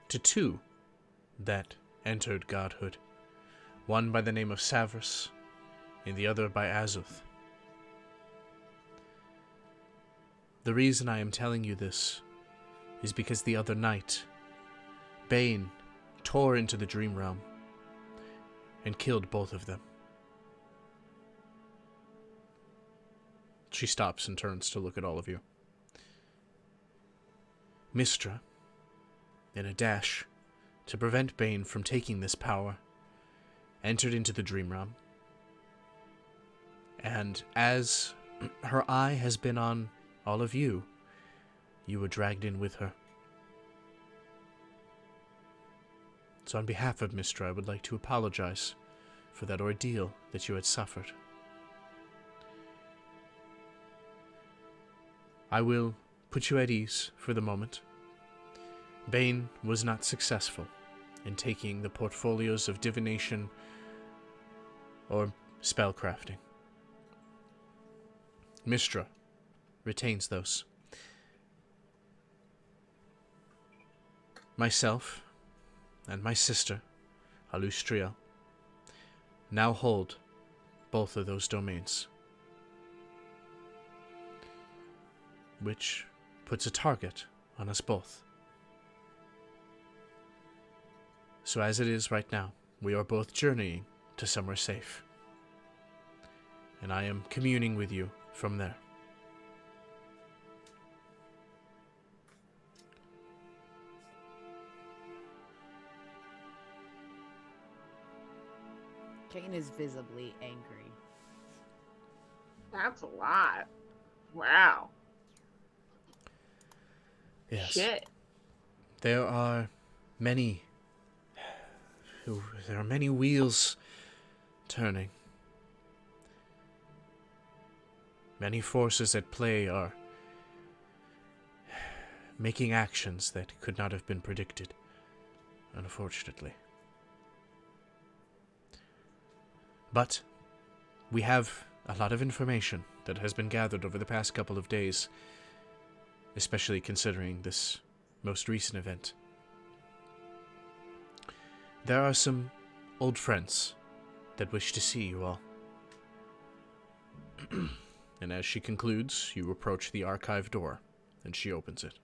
to two that entered godhood, one by the name of Savras, and the other by Azuth. The reason I am telling you this is because the other night, Bane tore into the dream realm and killed both of them. She stops and turns to look at all of you. Mystra, in a dash to prevent Bane from taking this power, entered into the dream realm. And as her eye has been on all of you, you were dragged in with her. So on behalf of Mystra, I would like to apologize for that ordeal that you had suffered. I will put you at ease for the moment. Bane was not successful in taking the portfolios of divination or spellcrafting. Mystra retains those. Myself and my sister, Alustriel, now hold both of those domains, which puts a target on us both. So as it is right now, we are both journeying to somewhere safe, and I am communing with you from there. Kane is visibly angry. That's a lot. Wow. Yes. Shit. There are many wheels turning. Many forces at play are making actions that could not have been predicted, unfortunately. But we have a lot of information that has been gathered over the past couple of days, especially considering this most recent event. There are some old friends that wish to see you all. And as she concludes, you approach the archive door, and she opens it.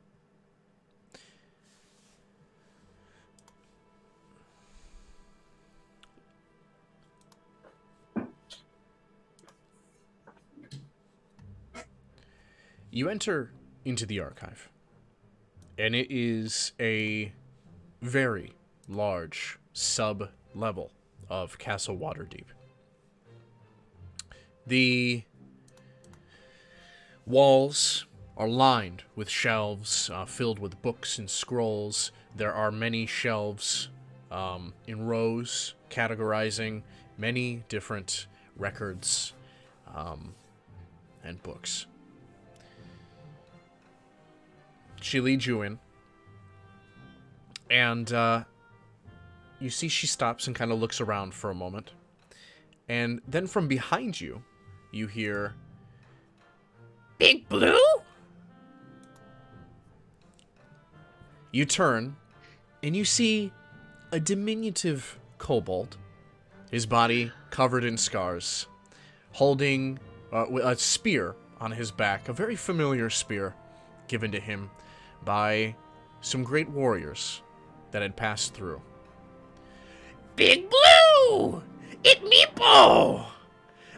You enter into the archive, and it is a very large sub-level of Castle Waterdeep. The walls are lined with shelves filled with books and scrolls. There are many shelves in rows categorizing many different records and books. She leads you in, and you see she stops and kind of looks around for a moment. And then from behind you, you hear, "Big Blue?" You turn, and you see a diminutive kobold, his body covered in scars, holding a spear on his back, a very familiar spear given to him by some great warriors that had passed through. "Big Blue! It Meepo!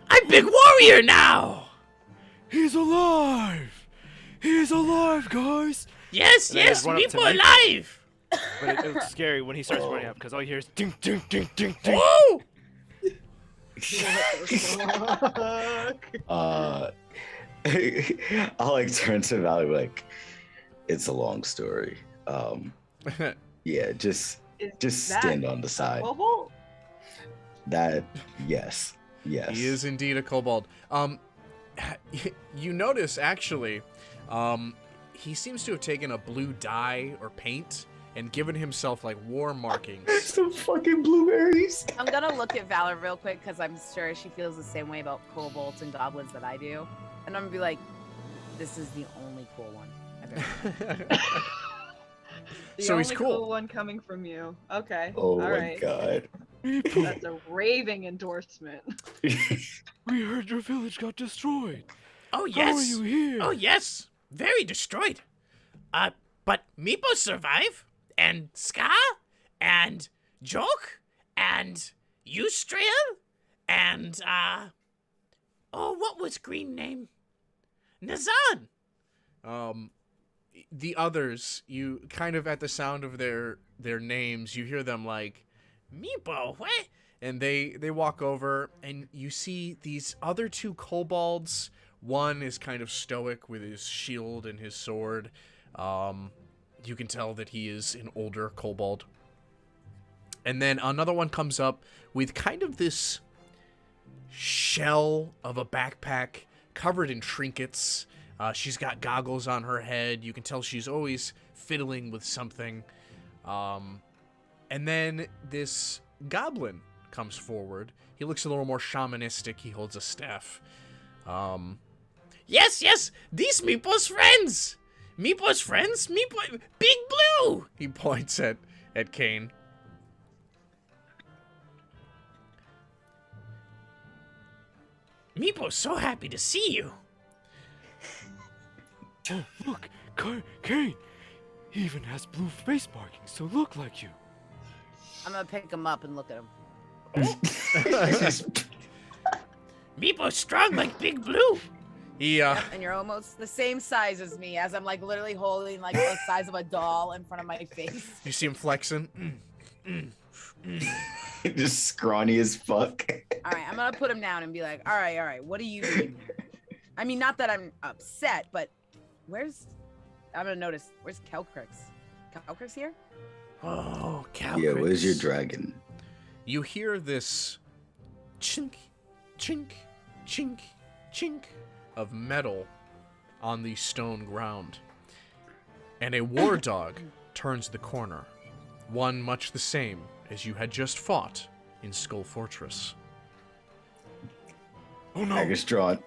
I'm Big Warrior now!" He's alive! He's alive, guys! Yes, And they just run up to Meepo Meepo. alive! But it looks scary when he starts running up because all you hear is ding, ding, ding, ding, ding. Woo! I'll like turn to Valley like, it's a long story. Yeah, just stand on the side. Kobold? That yes. He is indeed a kobold. You notice, actually, he seems to have taken a blue dye or paint and given himself like war markings. Some fucking blueberries. I'm gonna look at Valor real quick because I'm sure she feels the same way about kobolds and goblins that I do. And I'm gonna be like, this is the only cool one I've ever met. The So only he's cool. one coming from you. Okay. Oh All my right. god. That's a raving endorsement. We heard your village got destroyed. Oh, How are yes. you here? Oh, yes. Very destroyed. But Meepo survive, and Ska, and Joke, and Eustrail, and, oh, what was green name? Nazan. The others, you kind of at the sound of their names, you hear them like, Meepo, what? and they walk over, and you see these other two kobolds. One is kind of stoic with his shield and his sword. You can tell that he is an older kobold. And then another one comes up with kind of this shell of a backpack covered in trinkets. She's got goggles on her head. You can tell she's always fiddling with something. And then this goblin comes forward. He looks a little more shamanistic. He holds a staff. Yes, these Meepo's friends. Meepo's friends? Meepo, Big Blue. He points at Kane. Meepo's so happy to see you. Oh, look, Kane. He even has blue face markings to look like you. I'm gonna pick him up and look at him. Meepo's strong like Big Blue. He And you're almost the same size as me, as I'm like literally holding like the size of a doll in front of my face. you see him flexing. Just scrawny as fuck. All right, I'm gonna put him down and be like, all right, what do you need? I mean, not that I'm upset, but I'm gonna notice, where's Calcrix? Calcrix here? Oh, Calcrix. Yeah, where's your dragon? You hear this chink, chink, chink, chink of metal on the stone ground. And a war dog turns the corner. One much the same as you had just fought in Skull Fortress. Oh no! Dagger's drawn.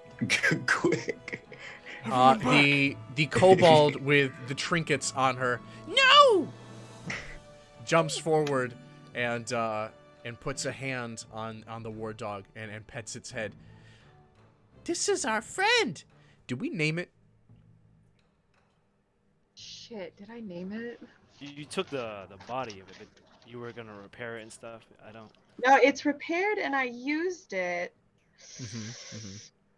Quick. The kobold with the trinkets on her No! jumps forward and puts a hand on the war dog and pets its head. This is our friend. Did we name it? Shit, did I name it? You took the body of it, but you were gonna repair it and stuff. I don't. No, it's repaired and I used it.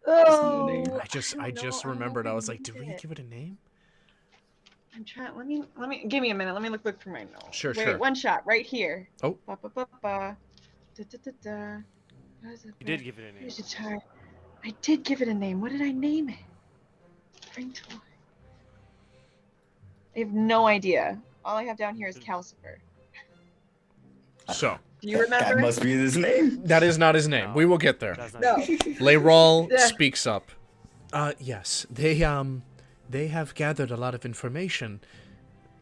no name. Oh, I just don't know. remembered. I was like, named did we it. give it a name? I'm trying. Let me. Give me a minute. Let me look through my notes. Sure, Wait, sure. one shot right here. Oh. Ba, ba, ba, ba. Da, da, da, da. You did give it a name. Here's a chart. I did give it a name. What did I name it? Bring to life. I have no idea. All I have down here is Calcifer. So, Do you remember? That must be his name. that is not his name. No. We will get there. That's not No. Leyrol Yeah. speaks up. Yes, they have gathered a lot of information.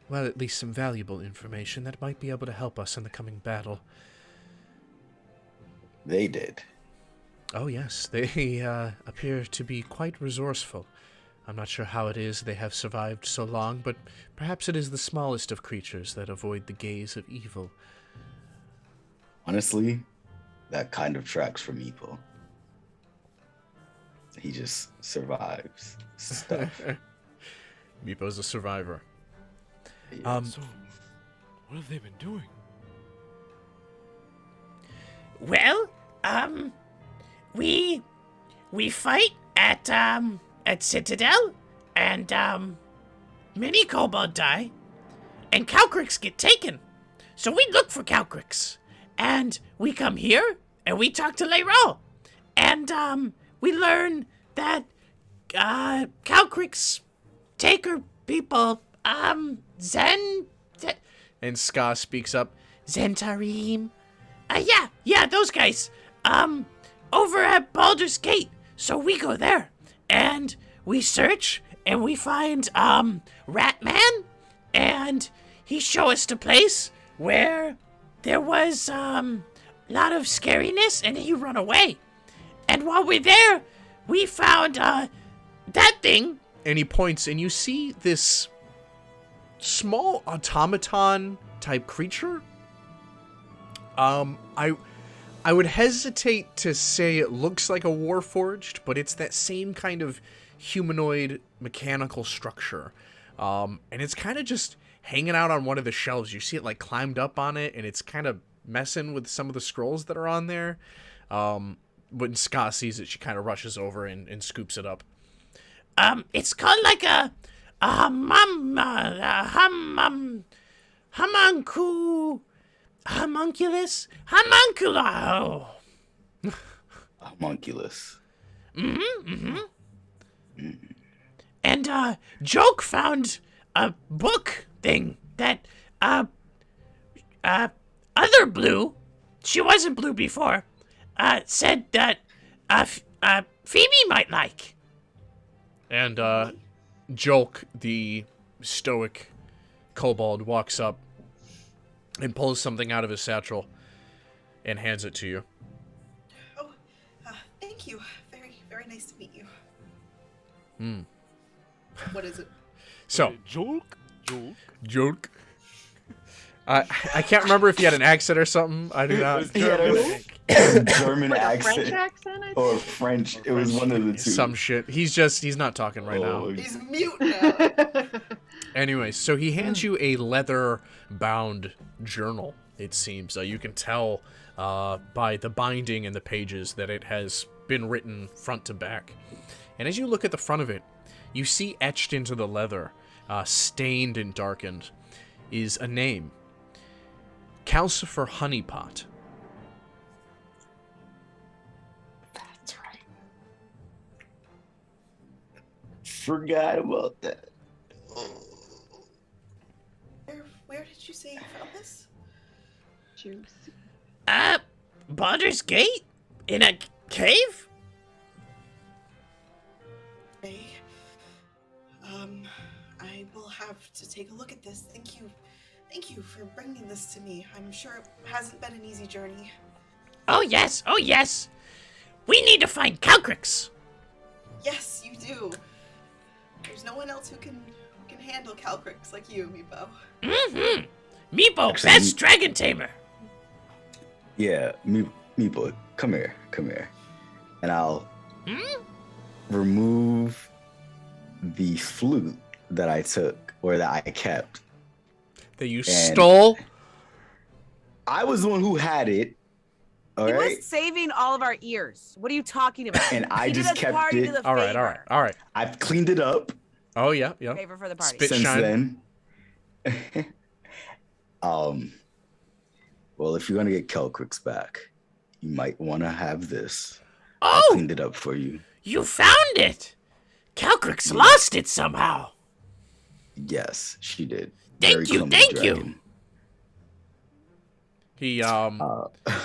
Well, at least some valuable information that might be able to help us in the coming battle. They did. Oh yes, they appear to be quite resourceful. I'm not sure how it is they have survived so long, but perhaps it is the smallest of creatures that avoid the gaze of evil. Honestly, that kind of tracks for Meepo. He just survives stuff. Meepo's a survivor. Yeah. So, what have they been doing? Well, we fight at Citadel, and many kobold die, and Calcrix get taken. So we look for Calcrix, and we come here, and we talk to Leyrol, and we learn that Calcrix take her people, Zen, And Ska speaks up. Zentarim. Yeah, those guys. Over at Baldur's Gate. So we go there, and we search, and we find, Ratman, and he show us the place where there was a lot of scariness, and he run away. And while we're there, we found that thing. And he points, and you see this small automaton type creature. I would hesitate to say it looks like a warforged, but it's that same kind of humanoid mechanical structure. And it's kind of just hanging out on one of the shelves. You see it like climbed up on it, and it's kind of messing with some of the scrolls that are on there. When Scott sees it, she kind of rushes over and scoops it up. It's called like a homunculus? Homunculo. Homunculus. And, Joke found a book thing that, other Blue, she wasn't Blue before, said that, Phoebe might like. And, Joke, the stoic kobold, walks up and pulls something out of his satchel and hands it to you. Oh, thank you. Very, very nice to meet you. What is it? So, Joke. I can't remember if he had an accent or something. I do not. He had a German Like a accent. French accent, I think? Or French. It was one of the two. Some shit. He's not talking right now. He's mute now. Anyway, so he hands you a leather-bound journal, it seems. You can tell by the binding and the pages that it has been written front to back. And as you look at the front of it, you see etched into the leather, stained and darkened, is a name. Calcifer Honeypot. That's right. Forgot about that. Where did you say you found this? Juicy. Baldur's Gate? In a cave? Okay. I will have to take a look at this. Thank you for bringing this to me. I'm sure it hasn't been an easy journey. Oh yes. We need to find Calcrix. Yes, you do. There's no one else who can handle Calcrix like you, Meepo. Meepo, Actually, best dragon tamer. Yeah, Meepo, come here. And I'll remove the flute that I took, or that I kept. That you stole? I was the one who had it. All He right. was saving all of our ears. What are you talking about? And I He did just us kept party it. to the All favor. right. I've cleaned it up Oh, yeah. Favor for the party. Spit since shine. then. Well, if you're gonna get Kelcrix back, you might want to have this. I Oh, cleaned it up for you. you found it. Calcrix lost it somehow. Yes, she did. Thank Very you, clumsy thank you. dragon. He,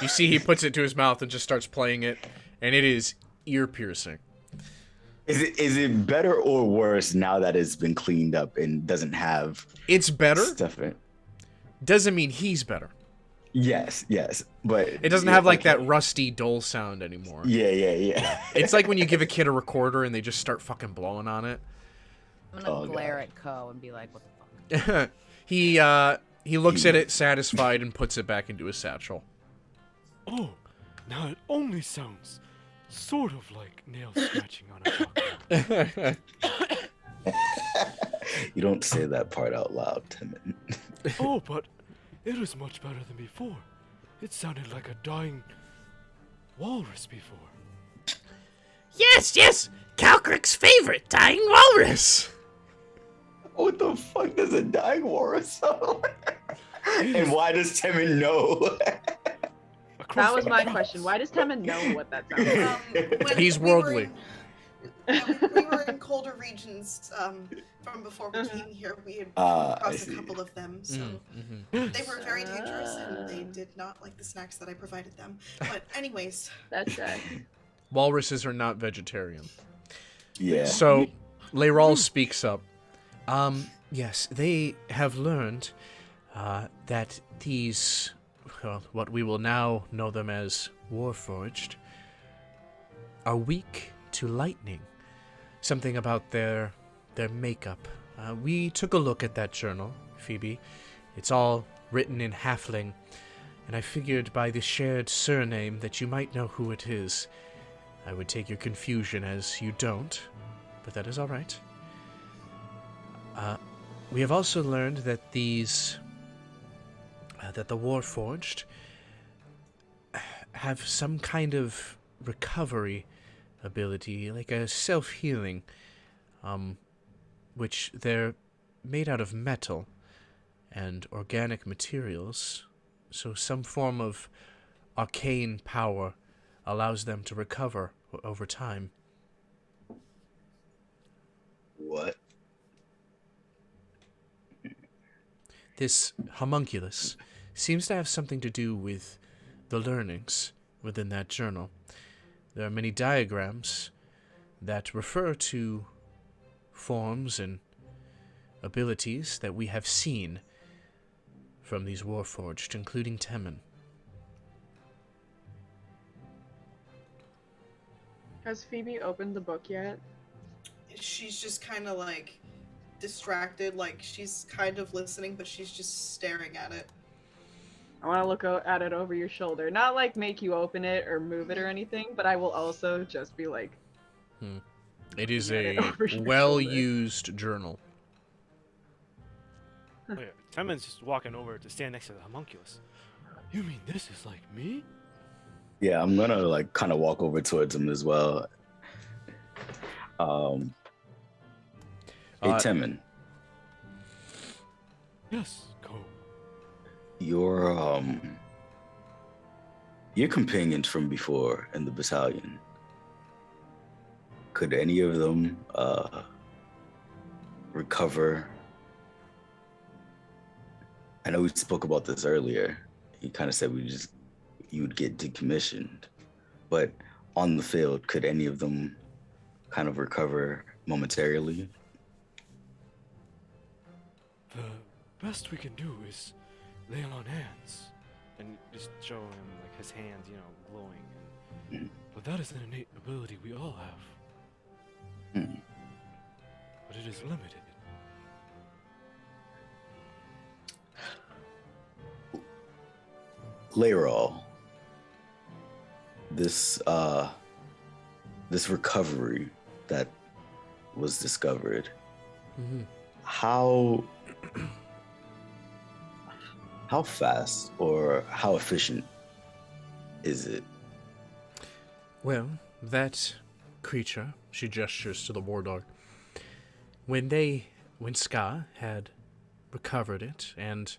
you see he puts it to his mouth and just starts playing it, and it is ear-piercing. Is it better or worse now that it's been cleaned up and doesn't have It's better. stuff in it? Doesn't mean he's better. Yes, but It doesn't have like that rusty, dull sound anymore. Yeah. It's like when you give a kid a recorder and they just start fucking blowing on it. I'm gonna Oh, glare God. at Ko and be like, what the fuck? He looks at it satisfied and puts it back into his satchel. Oh, now it only sounds sort of like nail scratching on a chalkboard. You don't say that part out loud, Timon. Oh, but it was much better than before. It sounded like a dying walrus before. Yes. Calcrix's favorite, dying walrus. What the fuck does a dying walrus sound like? And why does Timon know? That was my question. Why does Temmin know what that sounds like? When He's we were worldly. we were in colder regions from before we came here. We had I crossed see. a couple of them, so Mm-hmm. they were very dangerous and they did not like the snacks that I provided them. But anyways, That's sad. Walruses are not vegetarian. Yeah. So, Leyrol speaks up. Yes, they have learned that these, well, what we will now know them as Warforged, are weak to lightning. Something about their makeup. We took a look at that journal, Phoebe. It's all written in Halfling, and I figured by the shared surname that you might know who it is. I would take your confusion as you don't, but that is all right. We have also learned that these, that the Warforged have some kind of recovery ability, like a self-healing, which they're made out of metal and organic materials, so some form of arcane power allows them to recover over time. What? This homunculus seems to have something to do with the learnings within that journal. There are many diagrams that refer to forms and abilities that we have seen from these Warforged, including Temin. Has Phoebe opened the book yet? She's just kind of like distracted, like she's kind of listening, but she's just staring at it. I want to look at it over your shoulder. Not like make you open it or move it or anything, but I will also just be like... It is Get it a over your well-used journal. Oh, yeah. Temin's just walking over to stand next to the homunculus. You mean this is like me? Yeah, I'm gonna like kind of walk over towards him as well. Hey, Temin, Yes, go. your companions from before in the battalion. Could any of them recover? I know we spoke about this earlier. You kind of said you would get decommissioned, but on the field, could any of them kind of recover momentarily? The best we can do is lay on hands. And just show him like his hands, glowing. But that is an innate ability we all have. But it is limited. Layrol, this recovery that was discovered, how fast or how efficient is it? Well, that creature, she gestures to the war dog, when Ska had recovered it and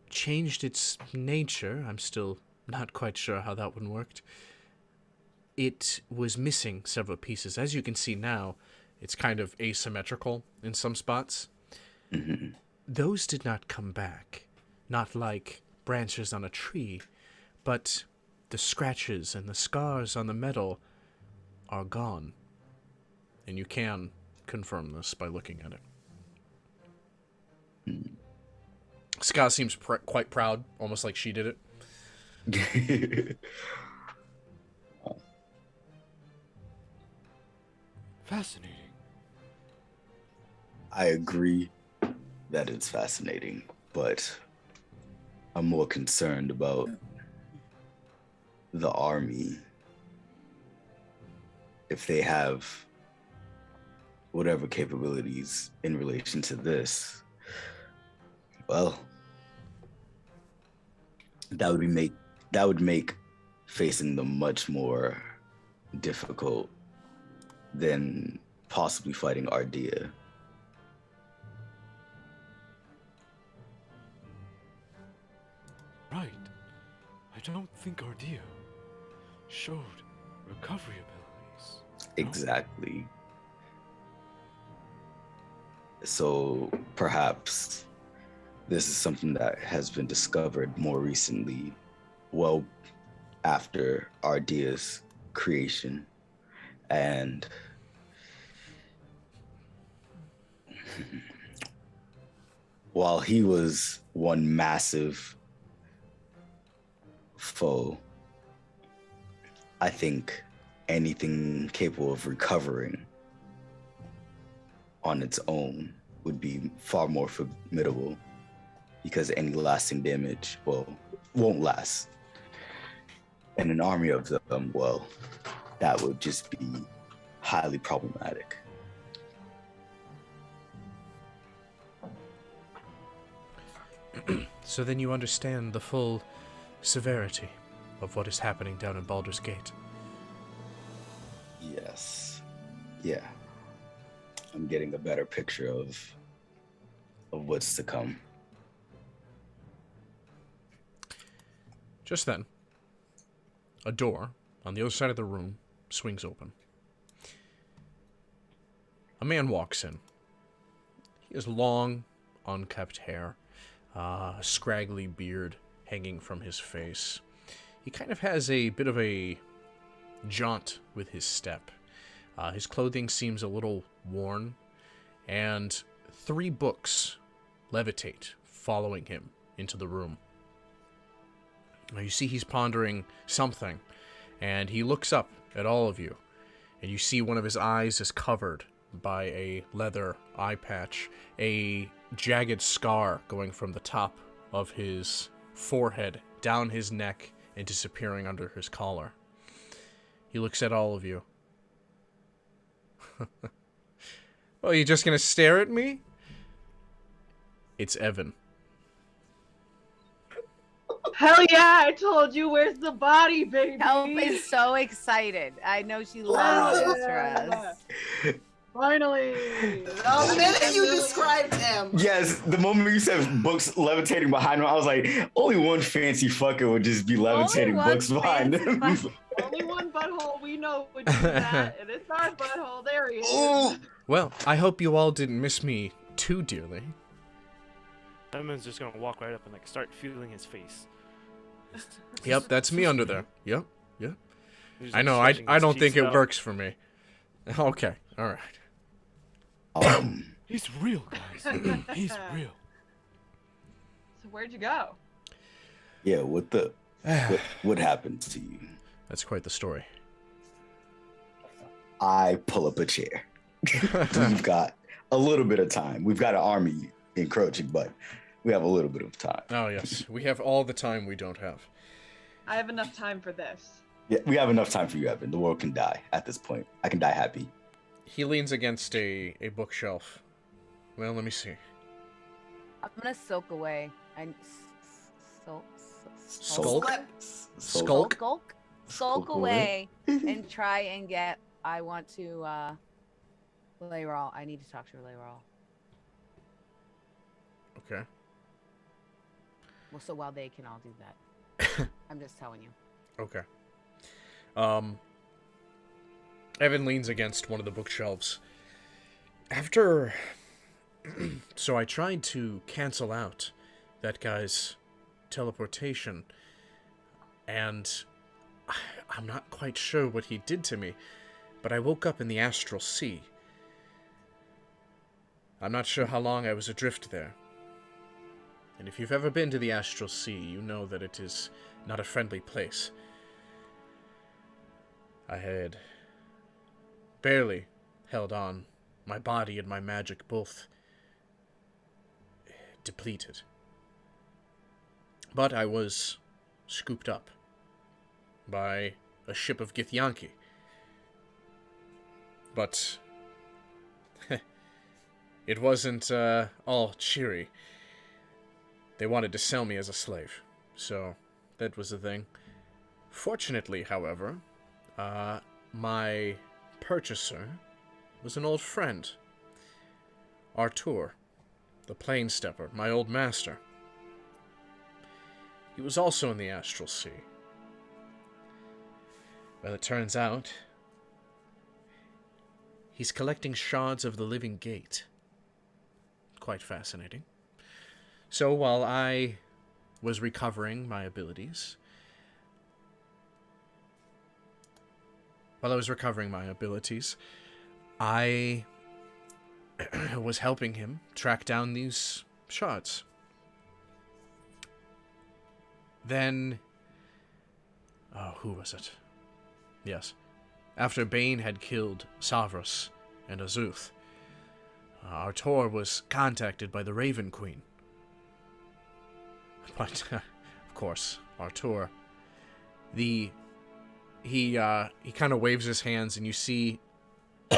changed its nature, I'm still not quite sure how that one worked, it was missing several pieces. As you can see now, it's kind of asymmetrical in some spots. Those did not come back, not like branches on a tree, but the scratches and the scars on the metal are gone. And you can confirm this by looking at it. Ska seems quite proud, almost like she did it. Fascinating. I agree that it's fascinating, but I'm more concerned about the army. If they have whatever capabilities in relation to this, well, that would make facing them much more difficult than possibly fighting Ardea. Right. I don't think Ardea showed recovery abilities. No? Exactly. So perhaps this is something that has been discovered more recently, well after Ardea's creation. And while he was one massive foe, I think anything capable of recovering on its own would be far more formidable, because any lasting damage, well, won't last. And an army of them, well, that would just be highly problematic. So then you understand the full severity of what is happening down in Baldur's Gate. Yes. Yeah. I'm getting a better picture of what's to come. Just then, a door on the other side of the room swings open. A man walks in. He has long, unkempt hair, a scraggly beard hanging from his face. He kind of has a bit of a jaunt with his step. His clothing seems a little worn, and 3 books levitate, following him into the room. Now you see he's pondering something, and he looks up at all of you, and you see one of his eyes is covered by a leather eye patch, a jagged scar going from the top of his forehead down his neck and disappearing under his collar. He looks at all of you. Well, you just gonna stare at me? It's Evan. Hell yeah, I told you, where's the body, baby? Help is so excited. I know she loves this for us. Finally! The minute you described him. Yes, the moment you said books levitating behind him, I was like, only one fancy fucker would just be levitating Only one books behind him. Only one butthole we know would do that, and it's our butthole. There he is. Ooh. Well, I hope you all didn't miss me too dearly. Evan's just gonna walk right up and like start feeling his face. Yep, that's me under there. Yep, yep. He's, I like, know, stretching I his don't think cheeks it out. works for me. Okay, alright. He's real, guys. He's real. So where'd you go? Yeah, what happened to you? That's quite the story. I pull up a chair. We've got a little bit of time. We've got an army encroaching, but we have a little bit of time. Oh, yes. We have all the time we don't have. I have enough time for this. Yeah, we have enough time for you, Evan. The world can die at this point. I can die happy. He leans against a bookshelf. Well, let me see. I'm gonna soak away. Skulk? Skulk? Skulk away and try and get. I want to Layrol. I need to talk to Layrol. Okay. Well, so while they can all do that, I'm just telling you. Okay. Evan leans against one of the bookshelves. After... So I tried to cancel out that guy's teleportation, and I'm not quite sure what he did to me, but I woke up in the astral sea. I'm not sure how long I was adrift there. And if you've ever been to the astral sea, you know that it is not a friendly place. I had barely held on. My body and my magic both depleted. But I was scooped up by a ship of Githyanki. But it wasn't all cheery. They wanted to sell me as a slave, so that was the thing. Fortunately, however, my purchaser was an old friend. Artur, the Plane Stepper, my old master. He was also in the astral sea. Well, it turns out he's collecting shards of the living gate. Quite fascinating. So while I was recovering my abilities, I was helping him track down these shards. Then... Oh, who was it? Yes. After Bane had killed Savrus and Azuth, Artor was contacted by the Raven Queen. But, of course, Artor, he kind of waves his hands, and you see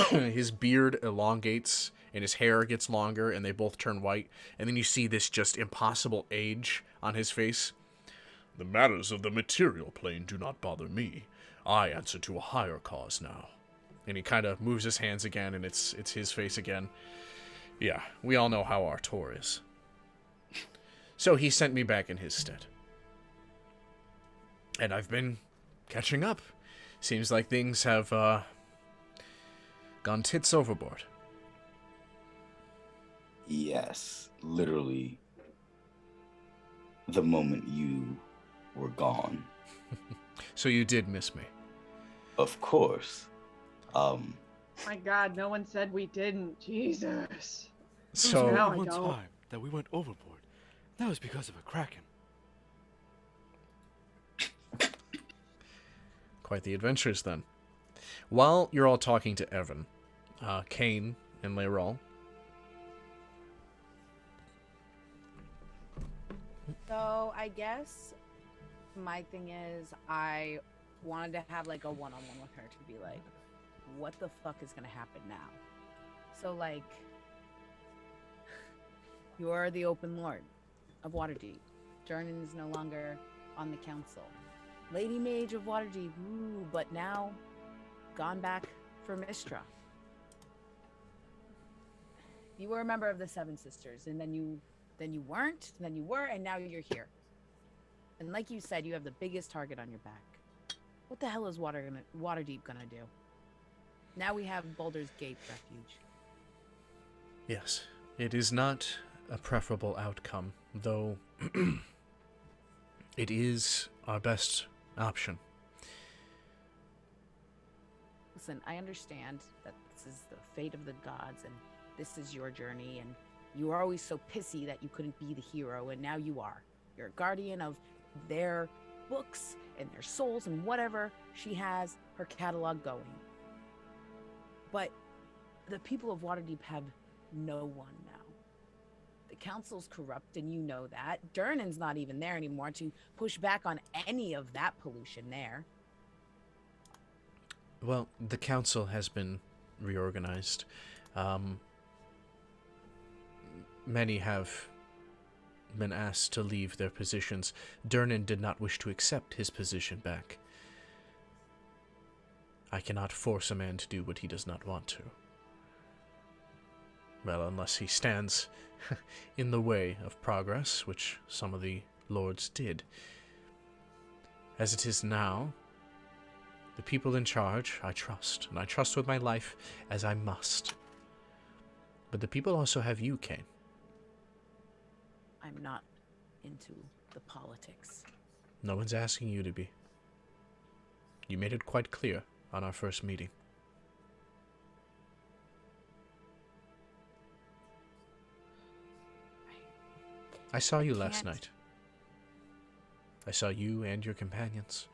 his beard elongates, and his hair gets longer, and they both turn white, and then you see this just impossible age on his face. The matters of the material plane do not bother me. I answer to a higher cause now. And he kind of moves his hands again, and it's his face again. Yeah, we all know how Artor is. So he sent me back in his stead. And I've been catching up. Seems like things have gone tits overboard. Yes, literally the moment you were gone. So you did miss me. Of course. My God, no one said we didn't. Jesus. So Now I one don't. time that we went overboard, that was because of a kraken. quite the adventures then. While you're all talking to Evan, Kane and Leyrol, So I guess my thing is I wanted to have like a one-on-one with her to be like, what the fuck is gonna happen now? So like, you're the open lord of Waterdeep. Jernan is no longer on the council. Lady Mage of Waterdeep, ooh, but now gone back for Mistra. You were a member of the Seven Sisters, and then you weren't, then you were, and now you're here. And like you said, you have the biggest target on your back. What the hell is Waterdeep gonna do? Now we have Baldur's Gate refuge. yes, it is not a preferable outcome, though it is our best option. Listen, I understand that this is the fate of the gods, and this is your journey, and you were always so pissy that you couldn't be the hero, and now you are. You're a guardian of their books and their souls and whatever she has her catalog going. But the people of Waterdeep have no one now. The council's corrupt, and you know that. Durnan's not even there anymore to push back on any of that pollution there. Well, the council has been reorganized. Many have been asked to leave their positions. Durnan did not wish to accept his position back. I cannot force a man to do what he does not want to. Well, unless he stands in the way of progress, which some of the lords did. As it is now, the people in charge I trust, and I trust with my life as I must. But the people also have you, Kane. I'm not into the politics. No one's asking you to be. You made it quite clear on our first meeting. I saw you last night. I saw you and your companions.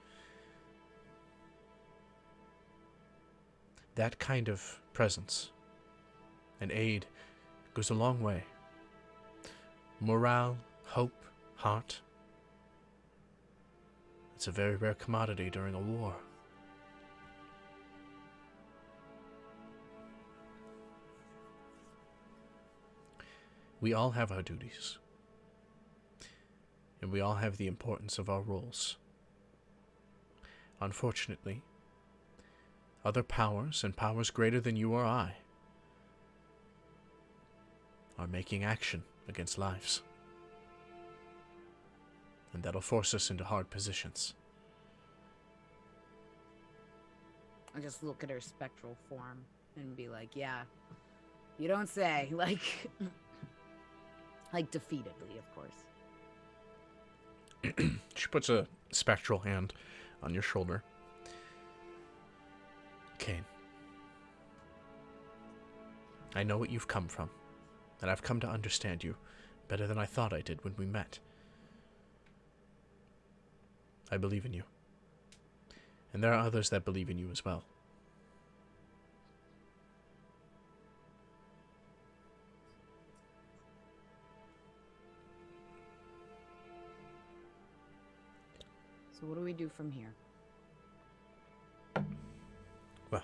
That kind of presence and aid goes a long way. Morale, hope, heart. It's a very rare commodity during a war. We all have our duties. And we all have the importance of our roles. Unfortunately, other powers, and powers greater than you or I, are making action against lives. And that'll force us into hard positions. I just look at her spectral form and be like, yeah, you don't say. Like, like defeatedly, of course. She puts a spectral hand on your shoulder. Kane, I know what you've come from, and I've come to understand you Better than I thought I did when we met. I believe in you. And there are others that believe in you as well. So what do we do from here? Well,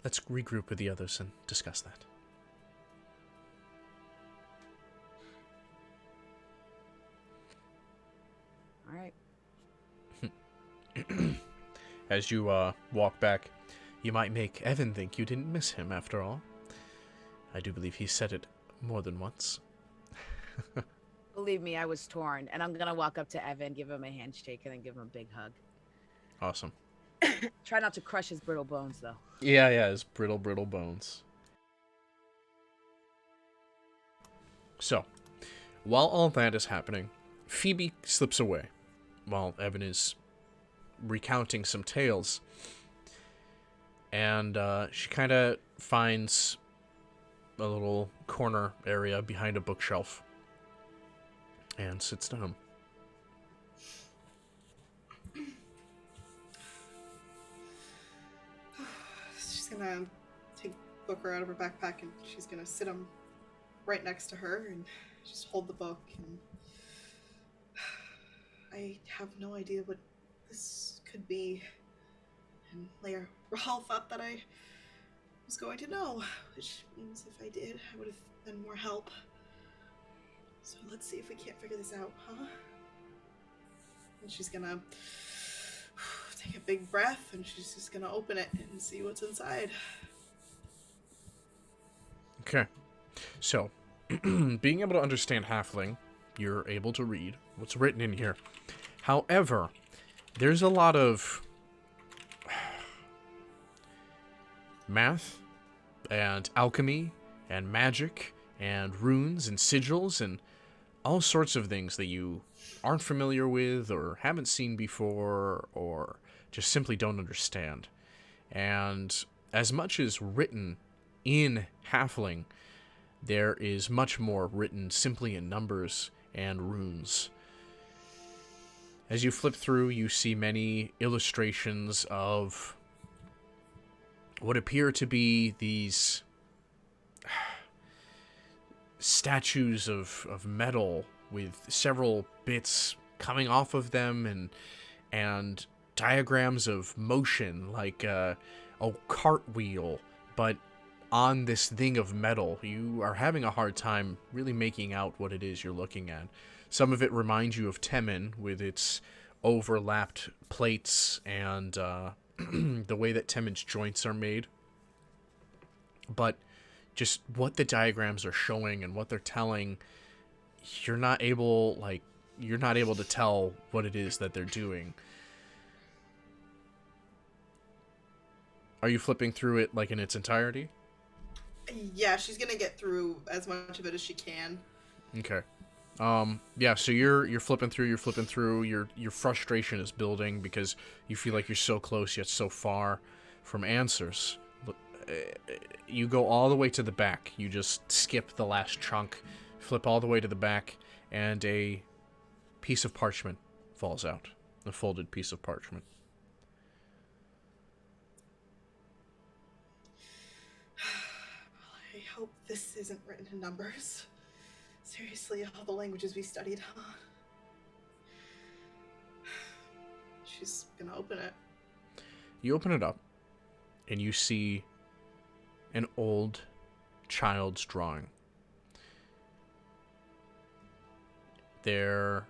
let's regroup with the others and discuss that. All right. As you walk back, you might make Evan think you didn't miss him after all. I do believe he said it more than once. Believe me, I was torn, and I'm gonna walk up to Evan, give him a handshake, and then give him a big hug. Awesome. Try not to crush his brittle bones, though. Yeah, his brittle bones. So, while all that is happening, Phoebe slips away while Evan is recounting some tales. And she kind of finds a little corner area behind a bookshelf and sits down. She's gonna take Booker out of her backpack and she's gonna sit him right next to her and just hold the book. And I have no idea what this could be. And Lair Rahal thought that I was going to know, which means if I did, I would have been more help. So let's see if we can't figure this out, huh? And she's gonna take a big breath and she's just gonna open it and see what's inside. Okay. So, being able to understand Halfling, you're able to read what's written in here. However, there's a lot of math and alchemy and magic and runes and sigils and all sorts of things that you aren't familiar with or haven't seen before or just simply don't understand. And as much as written in Halfling, there is much more written simply in numbers and runes. As you flip through, you see many illustrations of what appear to be these statues of metal with several bits coming off of them and diagrams of motion like a cartwheel, but on this thing of metal. You are having a hard time really making out what it is you're looking at. Some of it reminds you of Temin with its overlapped plates and the way that Temin's joints are made. But just what the diagrams are showing and what they're telling, you're not able to tell what it is that they're doing. Are you flipping through it like in its entirety? Yeah, she's gonna get through as much of it as she can. Okay. Yeah, so you're flipping through, your frustration is building because you feel like you're so close yet so far from answers. You go all the way to the back. You just skip the last chunk, flip all the way to the back, and a piece of parchment falls out. A folded piece of parchment. I hope this isn't written in numbers. Seriously, all the languages we studied, huh? She's gonna open it. You open it up, and you see an old child's drawing. There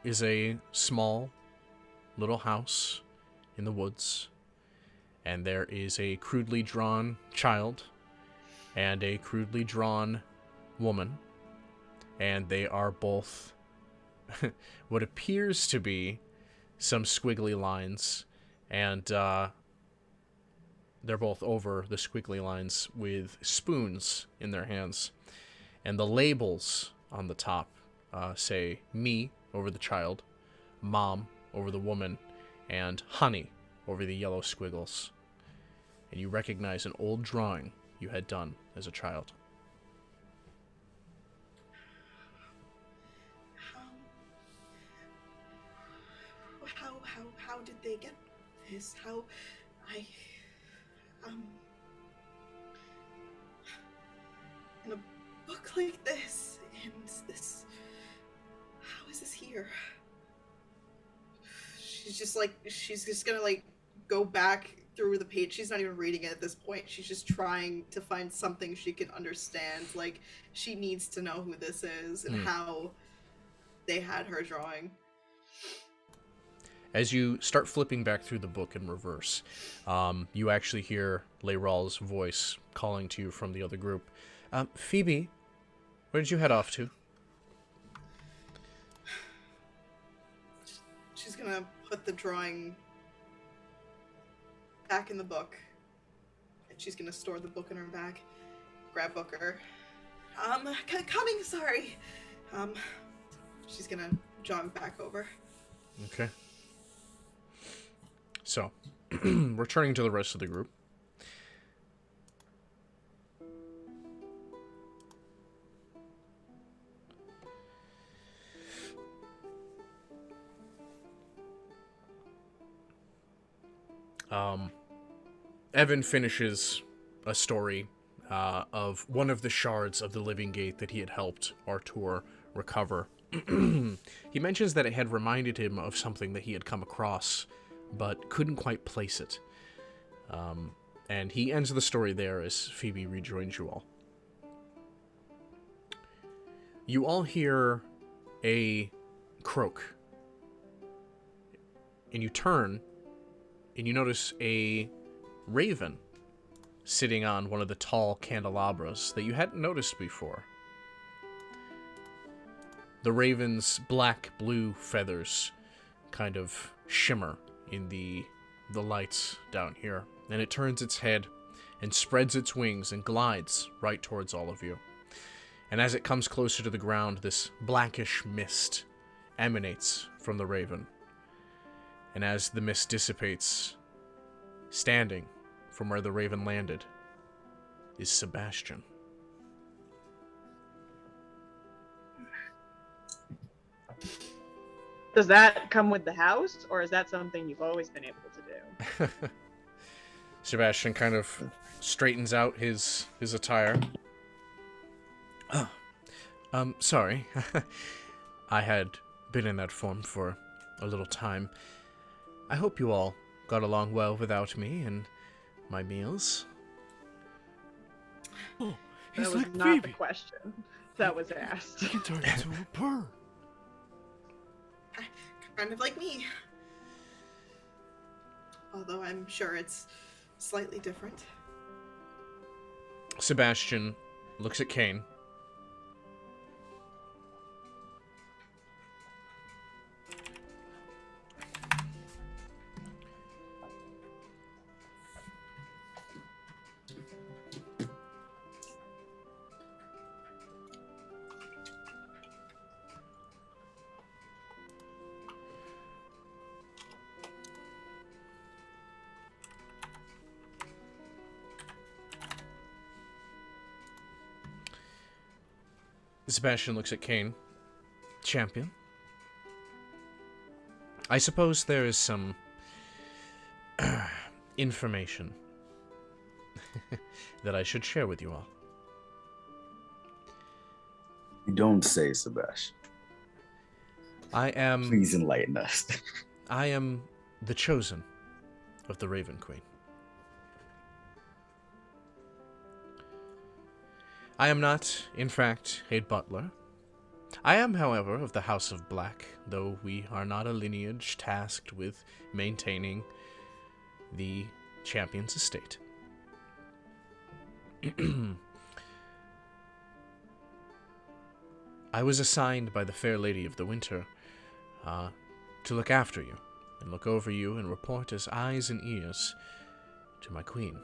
is a small little house in the woods, and there is a crudely drawn child and a crudely drawn woman, and they are both what appears to be some squiggly lines, and they're both over the squiggly lines with spoons in their hands. And the labels on the top say me over the child, mom over the woman, and honey over the yellow squiggles. And you recognize an old drawing you had done as a child. they get this? How I in a book like this, and this, how is this here? She's just gonna like go back through the page. She's not even reading it at this point. She's just trying to find something she can understand. Like, she needs to know who this is and how they had her drawing. As you start flipping back through the book in reverse, you actually hear Leyral's voice calling to you from the other group. Phoebe, where did you head off to? She's gonna put the drawing back in the book. And she's gonna store the book in her bag. Grab Booker. Coming, sorry. She's gonna jog back over. Okay. So, returning to the rest of the group. Evan finishes a story of one of the shards of the Living Gate that he had helped Artur recover. He mentions that it had reminded him of something that he had come across, but couldn't quite place it. And he ends the story there as Phoebe rejoins you all. You all hear a croak. And you turn, and you notice a raven sitting on one of the tall candelabras that you hadn't noticed before. The raven's black-blue feathers kind of shimmer in the lights down here, and it turns its head and spreads its wings and glides right towards all of you. And as it comes closer to the ground, this blackish mist emanates from the raven. And as the mist dissipates, standing from where the raven landed is Sebastian. Does that come with the house, or is that something you've always been able to do? Sebastian kind of straightens out his attire. Oh, sorry. I had been in that form for a little time. I hope you all got along well without me and my meals. Oh, he's That was like not Phoebe. the question that was asked. He can turn into a bird. Kind of like me. Although I'm sure it's slightly different. Sebastian looks at Kane. Sebastian looks at Kane. Champion. I suppose there is some information that I should share with you all. You don't say, Sebastian. I am Please enlighten us. I am the chosen of the Raven Queen. I am not, in fact, a butler. I am, however, of the House of Black, though we are not a lineage tasked with maintaining the champion's estate. I was assigned by the Fair Lady of the Winter to look after you, and look over you, and report as eyes and ears to my queen.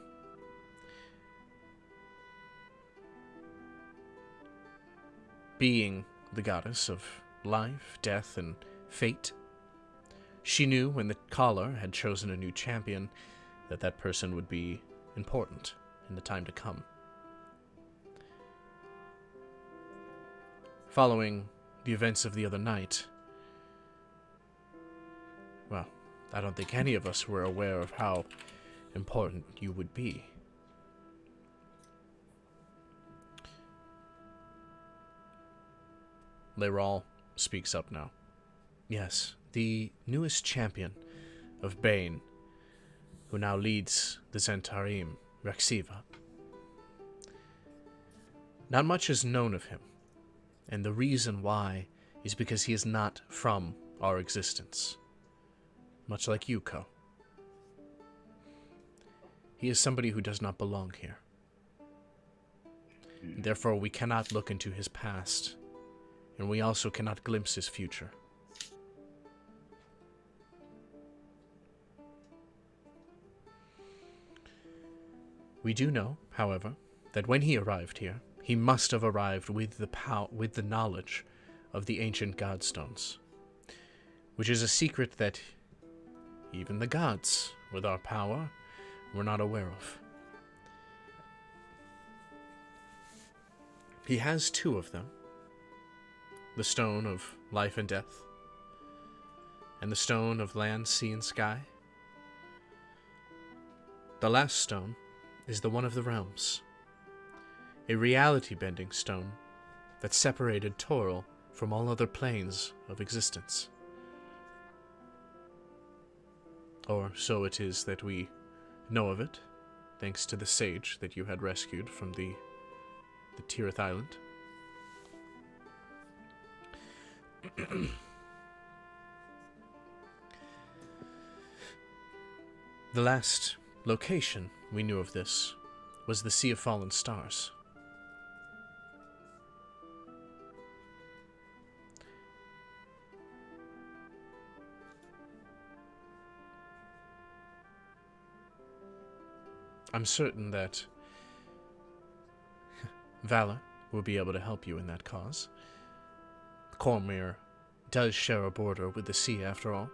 Being the goddess of life, death, and fate, she knew when the caller had chosen a new champion that that person would be important in the time to come. Following the events of the other night, well, I don't think any of us were aware of how important you would be. Leral speaks up now. Yes, the newest champion of Bane, who now leads the Zentarim, Rexiva. Not much is known of him, and the reason why is because he is not from our existence. Much like you, Ko. He is somebody who does not belong here. Therefore, we cannot look into his past, and we also cannot glimpse his future. We do know, however, that when he arrived here, he must have arrived with the knowledge of the ancient Godstones, which is a secret that even the gods, with our power, were not aware of. He has two of them, the Stone of Life and Death, and the Stone of Land, Sea, and Sky. The last stone is the one of the realms, a reality-bending stone that separated Toril from all other planes of existence. Or so it is that we know of it, thanks to the sage that you had rescued from the Tirith Island. The last location we knew of this was the Sea of Fallen Stars. I'm certain that Valor will be able to help you in that cause. Cormyr does share a border with the sea, after all.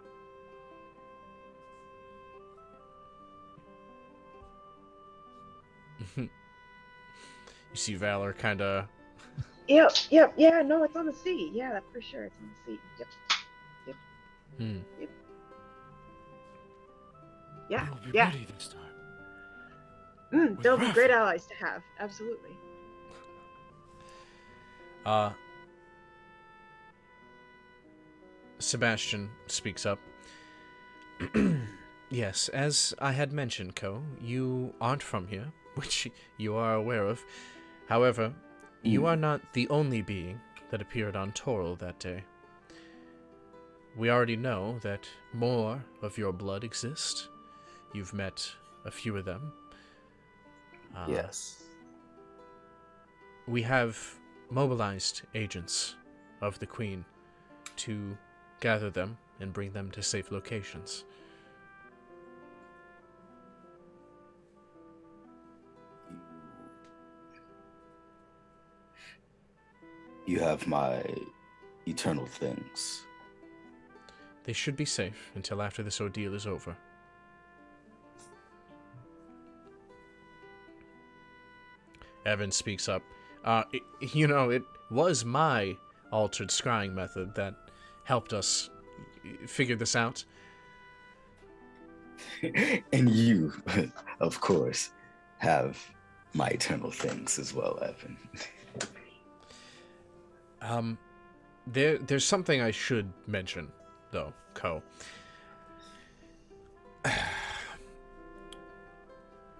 You see Valor kind of... Yeah, no, it's on the sea. Yeah, that's for sure, it's on the sea. Yep. Yep. Yeah, We'll be ready this time. They'll be great allies to have, absolutely. Sebastian speaks up. Yes, as I had mentioned, Ko, you aren't from here, which you are aware of. However, you are not the only being that appeared on Toril that day. We already know that more of your blood exist. You've met a few of them. Yes. We have mobilized agents of the Queen to gather them and bring them to safe locations. You have my eternal things. They should be safe until after this ordeal is over. Evan speaks up. It was my altered scrying method that helped us figure this out. And you, of course, have my eternal things as well, Evan. There's something I should mention, though, Ko.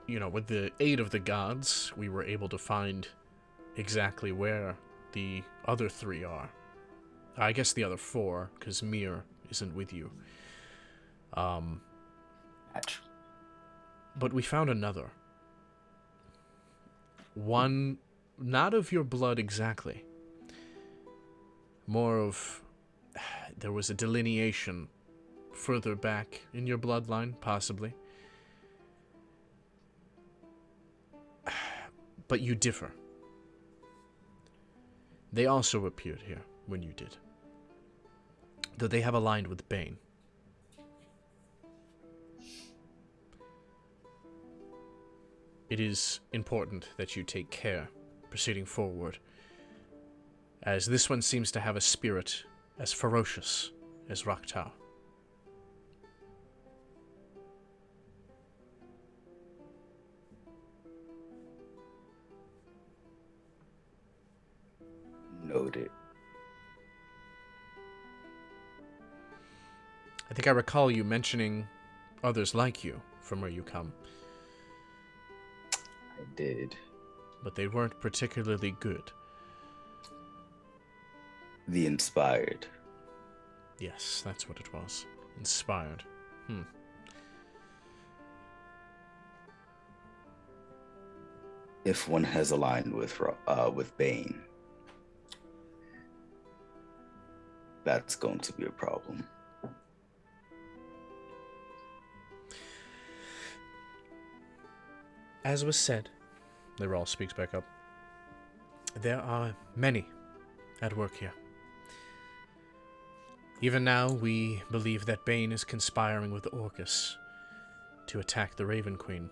With the aid of the gods, we were able to find exactly where the other three are. I guess the other four, because Mir isn't with you. But we found another. One, not of your blood exactly. More of... There was a delineation further back in your bloodline, possibly. But you differ. They also appeared here when you did. Though they have aligned with Bane. It is important that you take care proceeding forward, as this one seems to have a spirit as ferocious as Raktau. Noted. I think I recall you mentioning others like you from where you come, I did. but they weren't particularly good. The inspired. Yes, that's what it was. Inspired. If one has aligned with Bane, that's going to be a problem. As was said, Leral speaks back up, there are many at work here. Even now, we believe that Bane is conspiring with Orcus to attack the Raven Queen.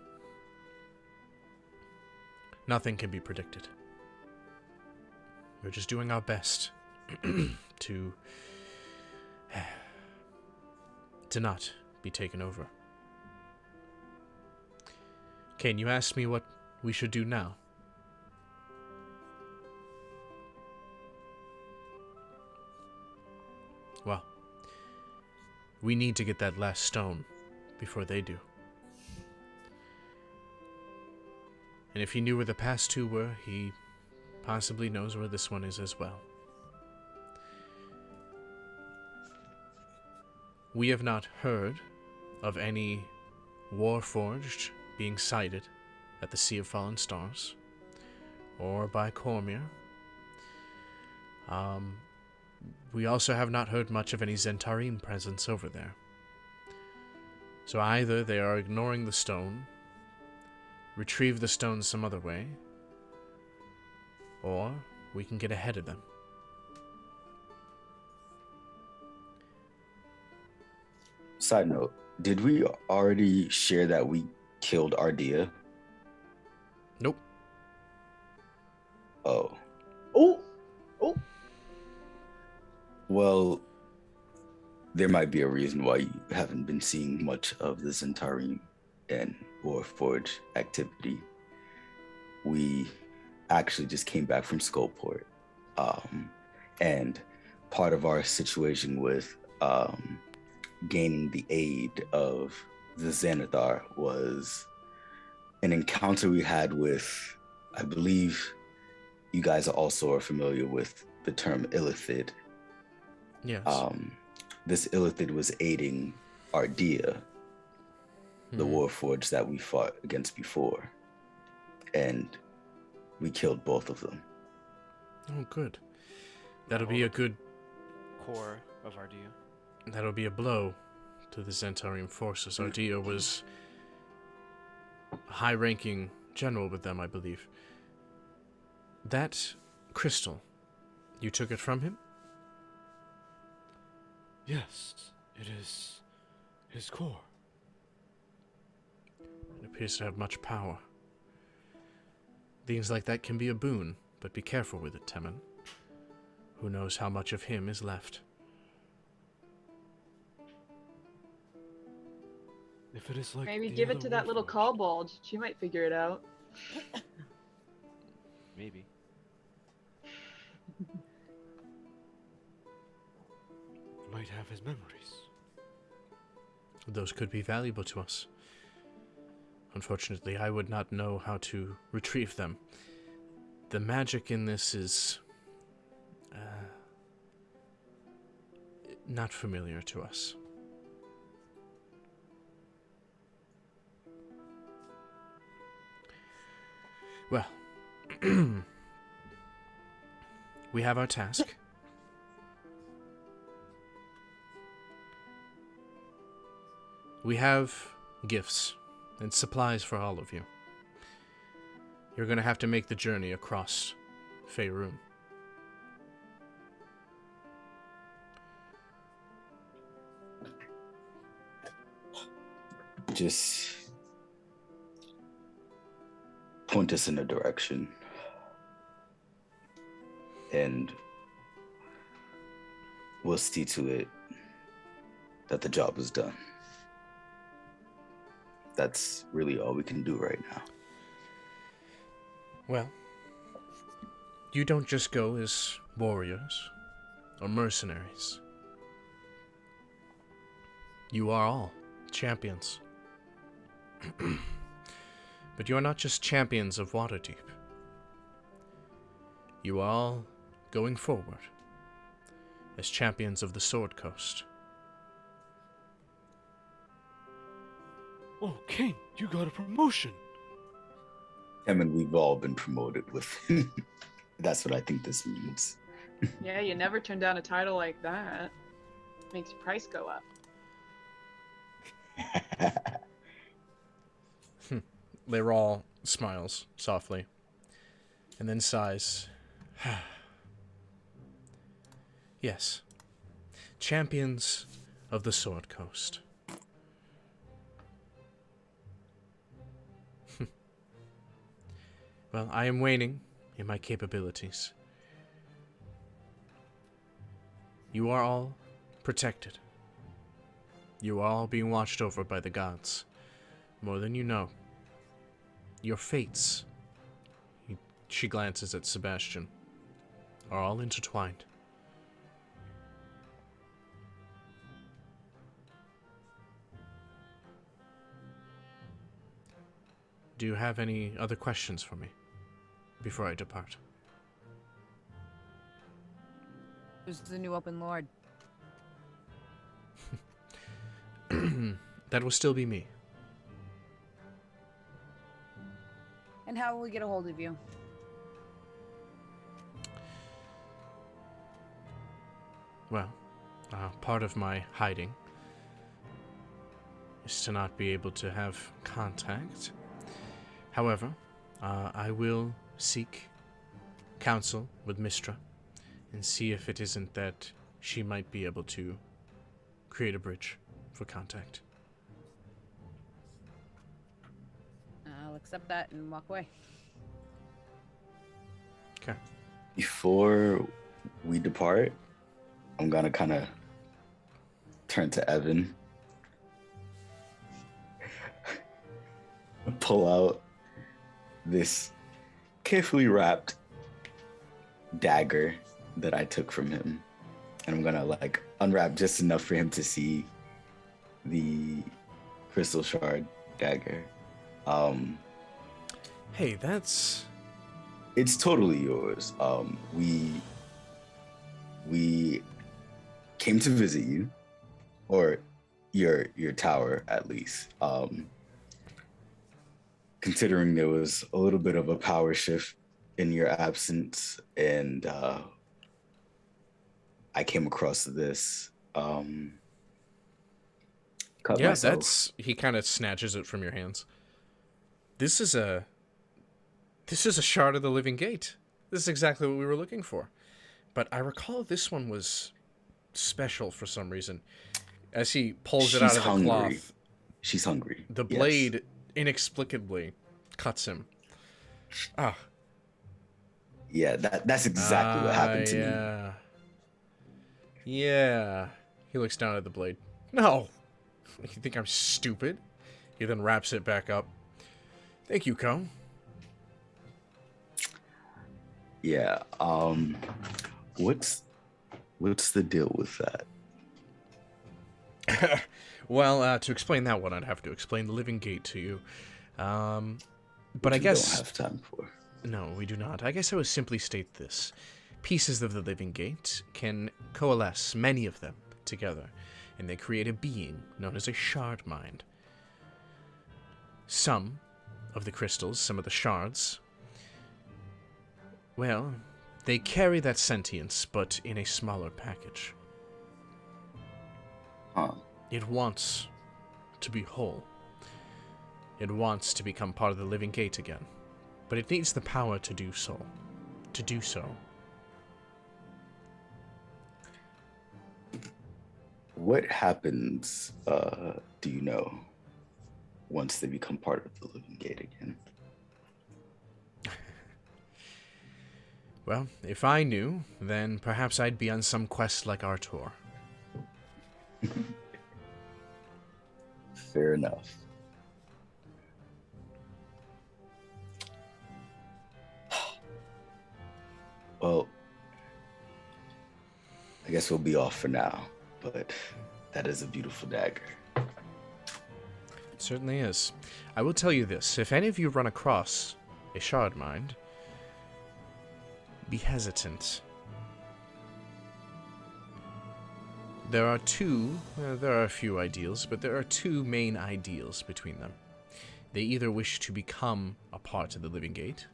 Nothing can be predicted. We're just doing our best to not be taken over. Kane, you asked me what we should do now. Well, we need to get that last stone before they do. And if he knew where the past two were, he possibly knows where this one is as well. We have not heard of any Warforged being sighted at the Sea of Fallen Stars, or by Cormyr. We also have not heard much of any Zentarim presence over there. So either they are ignoring the stone, retrieve the stone some other way, or we can get ahead of them. Side note, did we already share that we killed Ardea? Nope. Oh. Oh. Well, there might be a reason why you haven't been seeing much of the Zentarim and Warforged activity. We actually just came back from Skullport. And part of our situation with gaining the aid of the Xanathar was an encounter we had with, I believe you guys also are familiar with the term Illithid. Yes. This Illithid was aiding Ardea, the Warforged that we fought against before. And we killed both of them. Oh, good. That'll be a good... core of Ardea. That'll be a blow to the Zentarim forces. Ardea was a high-ranking general with them, I believe. That crystal, you took it from him? Yes, it is his core. It appears to have much power. Things like that can be a boon, but be careful with it, Temin. Who knows how much of him is left? If it is like Maybe the give it other to that little Warforged, kobold. She might figure it out. Maybe. might have his memories. Those could be valuable to us. Unfortunately, I would not know how to retrieve them. The magic in this is not familiar to us. Well, we have our task. We have gifts and supplies for all of you. You're going to have to make the journey across Faerun. Just point us in a direction, and we'll see to it that the job is done. That's really all we can do right now. Well, you don't just go as warriors or mercenaries. You are all champions. But you are not just champions of Waterdeep. You are all going forward as champions of the Sword Coast. Oh, Kane, you got a promotion. And we've all been promoted with. That's what I think this means. Yeah, you never turn down a title like that. Makes your price go up. Leral smiles softly and then sighs. Yes. Champions of the Sword Coast. Well, I am waning in my capabilities. You are all protected. You are all being watched over by the gods. More than you know. Your fates, she glances at Sebastian, are all intertwined. Do you have any other questions for me before I depart? Who's the new open lord? That will still be me. And how will we get a hold of you? Well, part of my hiding is to not be able to have contact. However, I will seek counsel with Mistra and see if it isn't that she might be able to create a bridge for contact. I'll accept that and walk away. Okay. Before we depart, I'm gonna kind of turn to Evan, pull out this carefully wrapped dagger that I took from him, and I'm gonna like unwrap just enough for him to see the crystal shard dagger. Hey, that's... It's totally yours. We came to visit you, or your tower at least. Considering there was a little bit of a power shift in your absence, and I came across this. Cut Yeah, myself. that's... He kind of snatches it from your hands. This is a shard of the Living Gate. This is exactly what we were looking for. But I recall this one was special for some reason. As he pulls it out of the cloth, She's hungry. the Yes. blade inexplicably cuts him. Ah. Yeah, that's exactly what happened to me. Yeah. Yeah. He looks down at the blade. No. You think I'm stupid? He then wraps it back up. Thank you, Ko. Yeah. What's the deal with that? Well, to explain that one, I'd have to explain the Living Gate to you. But I We guess... don't have time for. No, we do not. I guess I would simply state this. Pieces of the Living Gate can coalesce, many of them, together, and they create a being known as a shard mind. Some of the crystals, some of the shards, well, they carry that sentience, but in a smaller package. Huh. It wants to be whole. It wants to become part of the Living Gate again. But it needs the power to do so. To do so. What happens, do you know, once they become part of the Living Gate again? Well, if I knew, then perhaps I'd be on some quest like Artur. Fair enough. Well, I guess we'll be off for now, but that is a beautiful dagger. It certainly is. I will tell you this. If any of you run across a shard mind, be hesitant. There are a few ideals, but there are two main ideals between them. They either wish to become a part of the Living Gate,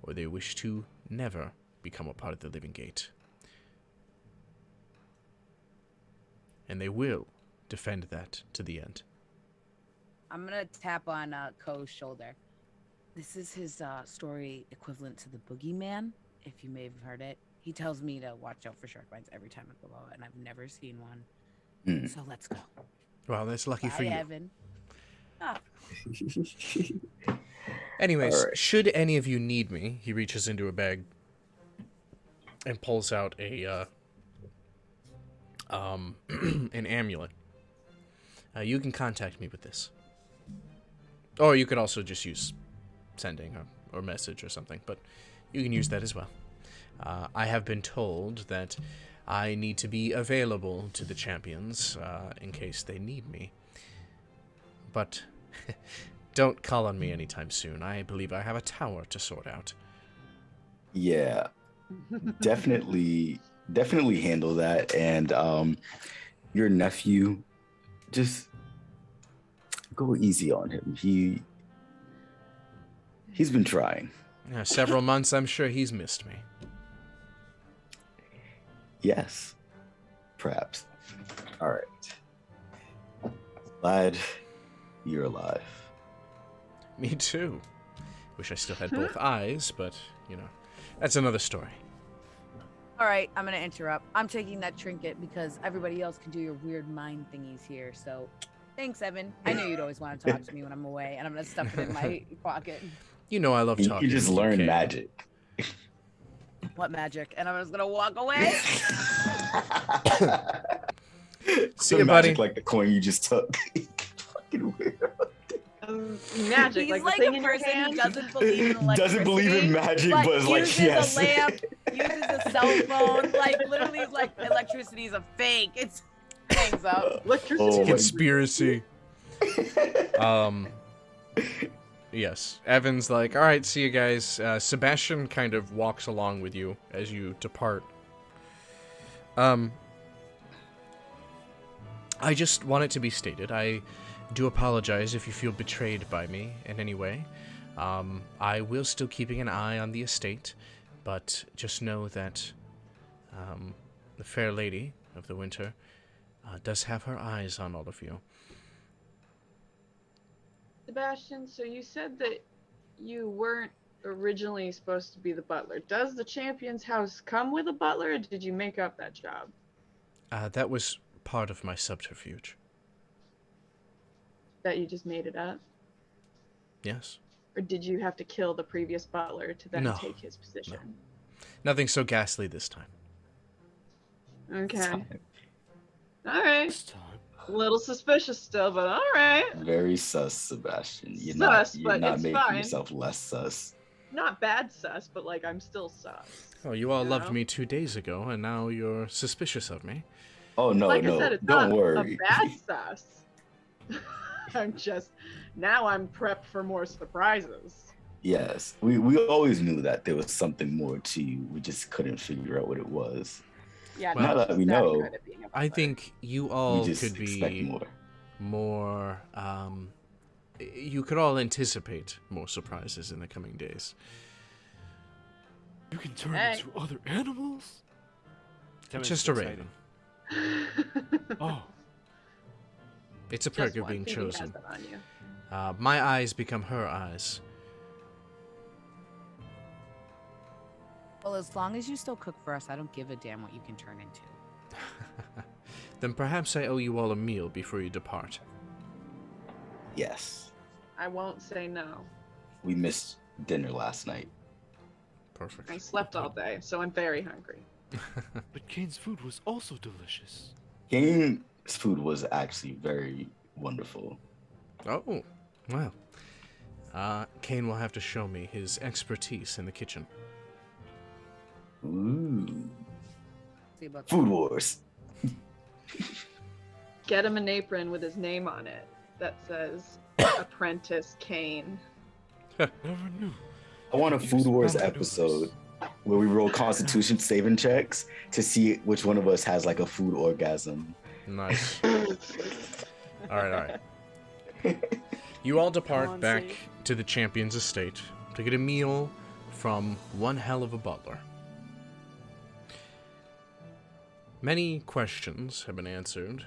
or they wish to never become a part of the Living Gate. And they will defend that to the end. I'm gonna tap on Ko's shoulder. This is his story equivalent to the Boogeyman, if you may have heard it. He tells me to watch out for shark bites every time I go out, and I've never seen one. So let's go. Well, that's lucky for Bye, you. Evan. Ah. Anyways, All right. should any of you need me, he reaches into a bag and pulls out a an amulet. You can contact me with this. Or you could also just use sending or message or something, but you can use that as well. I have been told that I need to be available to the champions in case they need me. But don't call on me anytime soon. I believe I have a tower to sort out. Yeah, definitely handle that. And your nephew, just go easy on him. He's been trying. Several months, I'm sure he's missed me. Yes, perhaps. All right. Glad you're alive. Me too. Wish I still had both eyes, but, that's another story. All right, I'm gonna interrupt. I'm taking that trinket because everybody else can do your weird mind thingies here. So, thanks, Evan. I knew you'd always want to talk to me when I'm away, and I'm gonna stuff it in my pocket. You know I love talking. You just with learned Kay. magic. What magic? And I'm just gonna walk away. See The you, buddy. magic like the coin you just took. Fucking weird. Magic, He's like, like the thing a in your person who hand. doesn't believe in electricity. Doesn't believe in magic, but is like, uses yes. a lamp, uses a cell phone. Like literally, like electricity is a fake. It's hangs up. Electricity. Oh, Conspiracy. Yes. Evan's like, all right, see you guys. Sebastian kind of walks along with you as you depart. I just want it to be stated. I do apologize if you feel betrayed by me in any way. I will still keeping an eye on the estate, but just know that the fair lady of the winter does have her eyes on all of you. Sebastian, so you said that you weren't originally supposed to be the butler. Does the champion's house come with a butler, or did you make up that job? That was part of my subterfuge. That you just made it up? Yes. Or did you have to kill the previous butler to then No. take his position? Nothing so ghastly this time. Okay. Alright. This time. A little suspicious still, but alright. Very sus, Sebastian. You're Sus, not but it's making fine. yourself less sus. Not bad sus, but like I'm still sus. Oh, you all You loved know? me 2 days ago, and now you're suspicious of me. Oh no, Like no, I said, it's don't not worry. a bad sus. I'm prepped for more surprises. Yes, we always knew that there was something more to you. We just couldn't figure out what it was. Yeah, Well, not now that we just know, good at being a I butler. think you all we just could expect be more. you could all anticipate more surprises in the coming days. You can turn Hey. into other animals? That was Just a exciting. raven. Oh, It's a Just perk of one. being Phoebe has chosen. that on you. My eyes become her eyes. Well, as long as you still cook for us, I don't give a damn what you can turn into. Then perhaps I owe you all a meal before you depart. Yes, I won't say no. we missed dinner last night. Perfect. I slept all day, so I'm very hungry. but Kane's food was also delicious. Kane's food was actually very wonderful. Oh, well. Kane will have to show me his expertise in the kitchen. Ooh. See about that. Food Wars. Get him an apron with his name on it that says Apprentice Kane. Never knew. I want a Use Food Wars Mountain episode noodles. where we roll Constitution saving checks to see which one of us has like a food orgasm. Nice. All right. You all depart on, back Sage. to the champion's estate to get a meal from one hell of a butler. Many questions have been answered,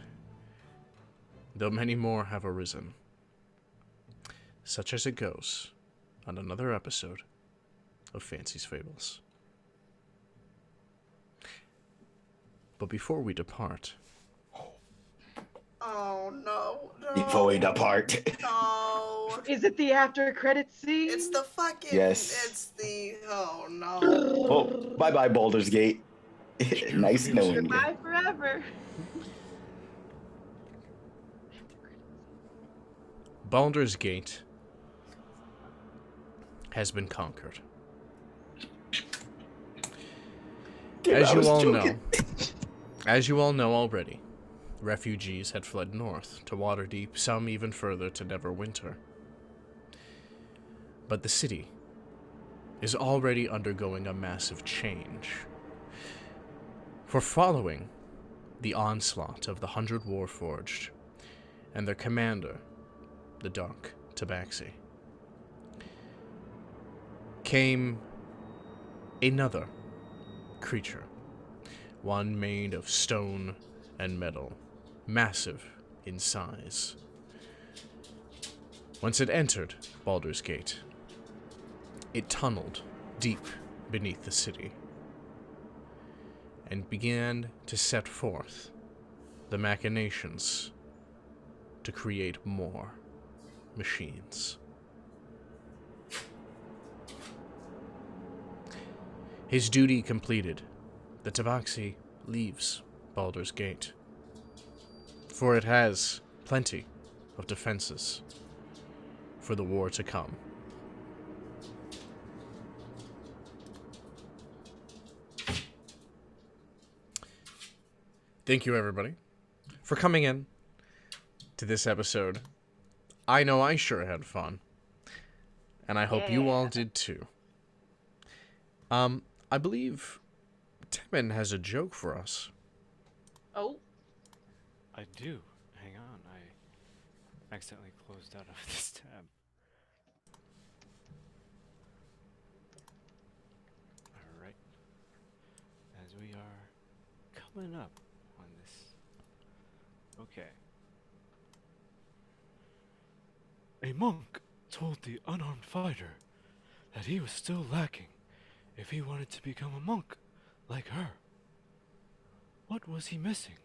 though many more have arisen. Such as it goes on another episode of Fancie's Fables. But before we depart, Oh no, no. Before we depart. No. Is it the after credit scene? It's the fucking. Yes. It's the. Oh no. Oh, bye-bye, Baldur's Gate. Nice knowing you. Goodbye forever. Baldur's Gate has been conquered. Dude, As I you was all joking. As you all know already, refugees had fled north to Waterdeep, some even further to Neverwinter. But the city is already undergoing a massive change. For following the onslaught of the 100 Warforged and their commander, the Dark Tabaxi, came another creature, one made of stone and metal, massive in size. Once it entered Baldur's Gate, it tunneled deep beneath the city and began to set forth the machinations to create more machines. His duty completed, the Tabaxi leaves Baldur's Gate, for it has plenty of defenses for the war to come. Thank you, everybody, for coming in to this episode. I know I sure had fun, and I hope you all did too. I believe Tevin has a joke for us. Oh, I do. Hang on, I accidentally closed out of this tab. Alright. As we are coming up on this. Okay. A monk told the unarmed fighter that he was still lacking if he wanted to become a monk like her. What was he missing?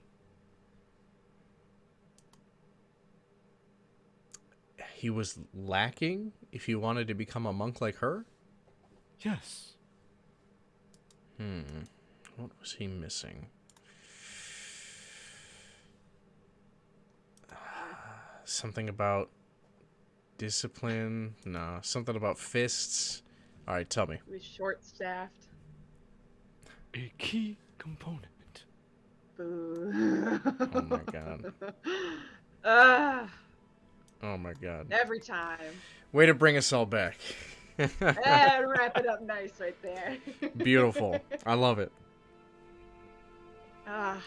He was lacking if he wanted to become a monk like her? Yes. What was he missing? Something about discipline? No, something about fists? Alright, tell me. he was short-staffed. A key component. Boo. Oh my god. Ah, Oh my god. every time. Way to bring us all back. Wrap it up nice right there. Beautiful. I love it. Ah,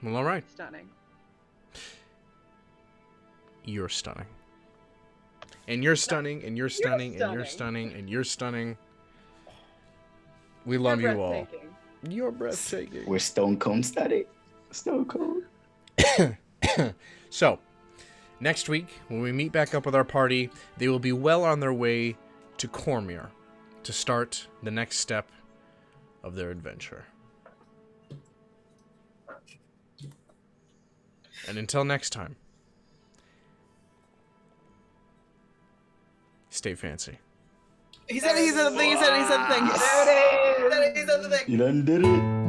Well, alright. stunning. You're stunning. And you're stunning, and you're stunning, and you're stunning, and you're stunning. We love You're you all. breathtaking. You're breathtaking. We're Stone Cold Static. Stone Cold. So, next week, when we meet back up with our party, they will be well on their way to Cormyr to start the next step of their adventure. And until next time, stay fancy. He said the thing. He said the thing. There it is. He said the thing. You done did it.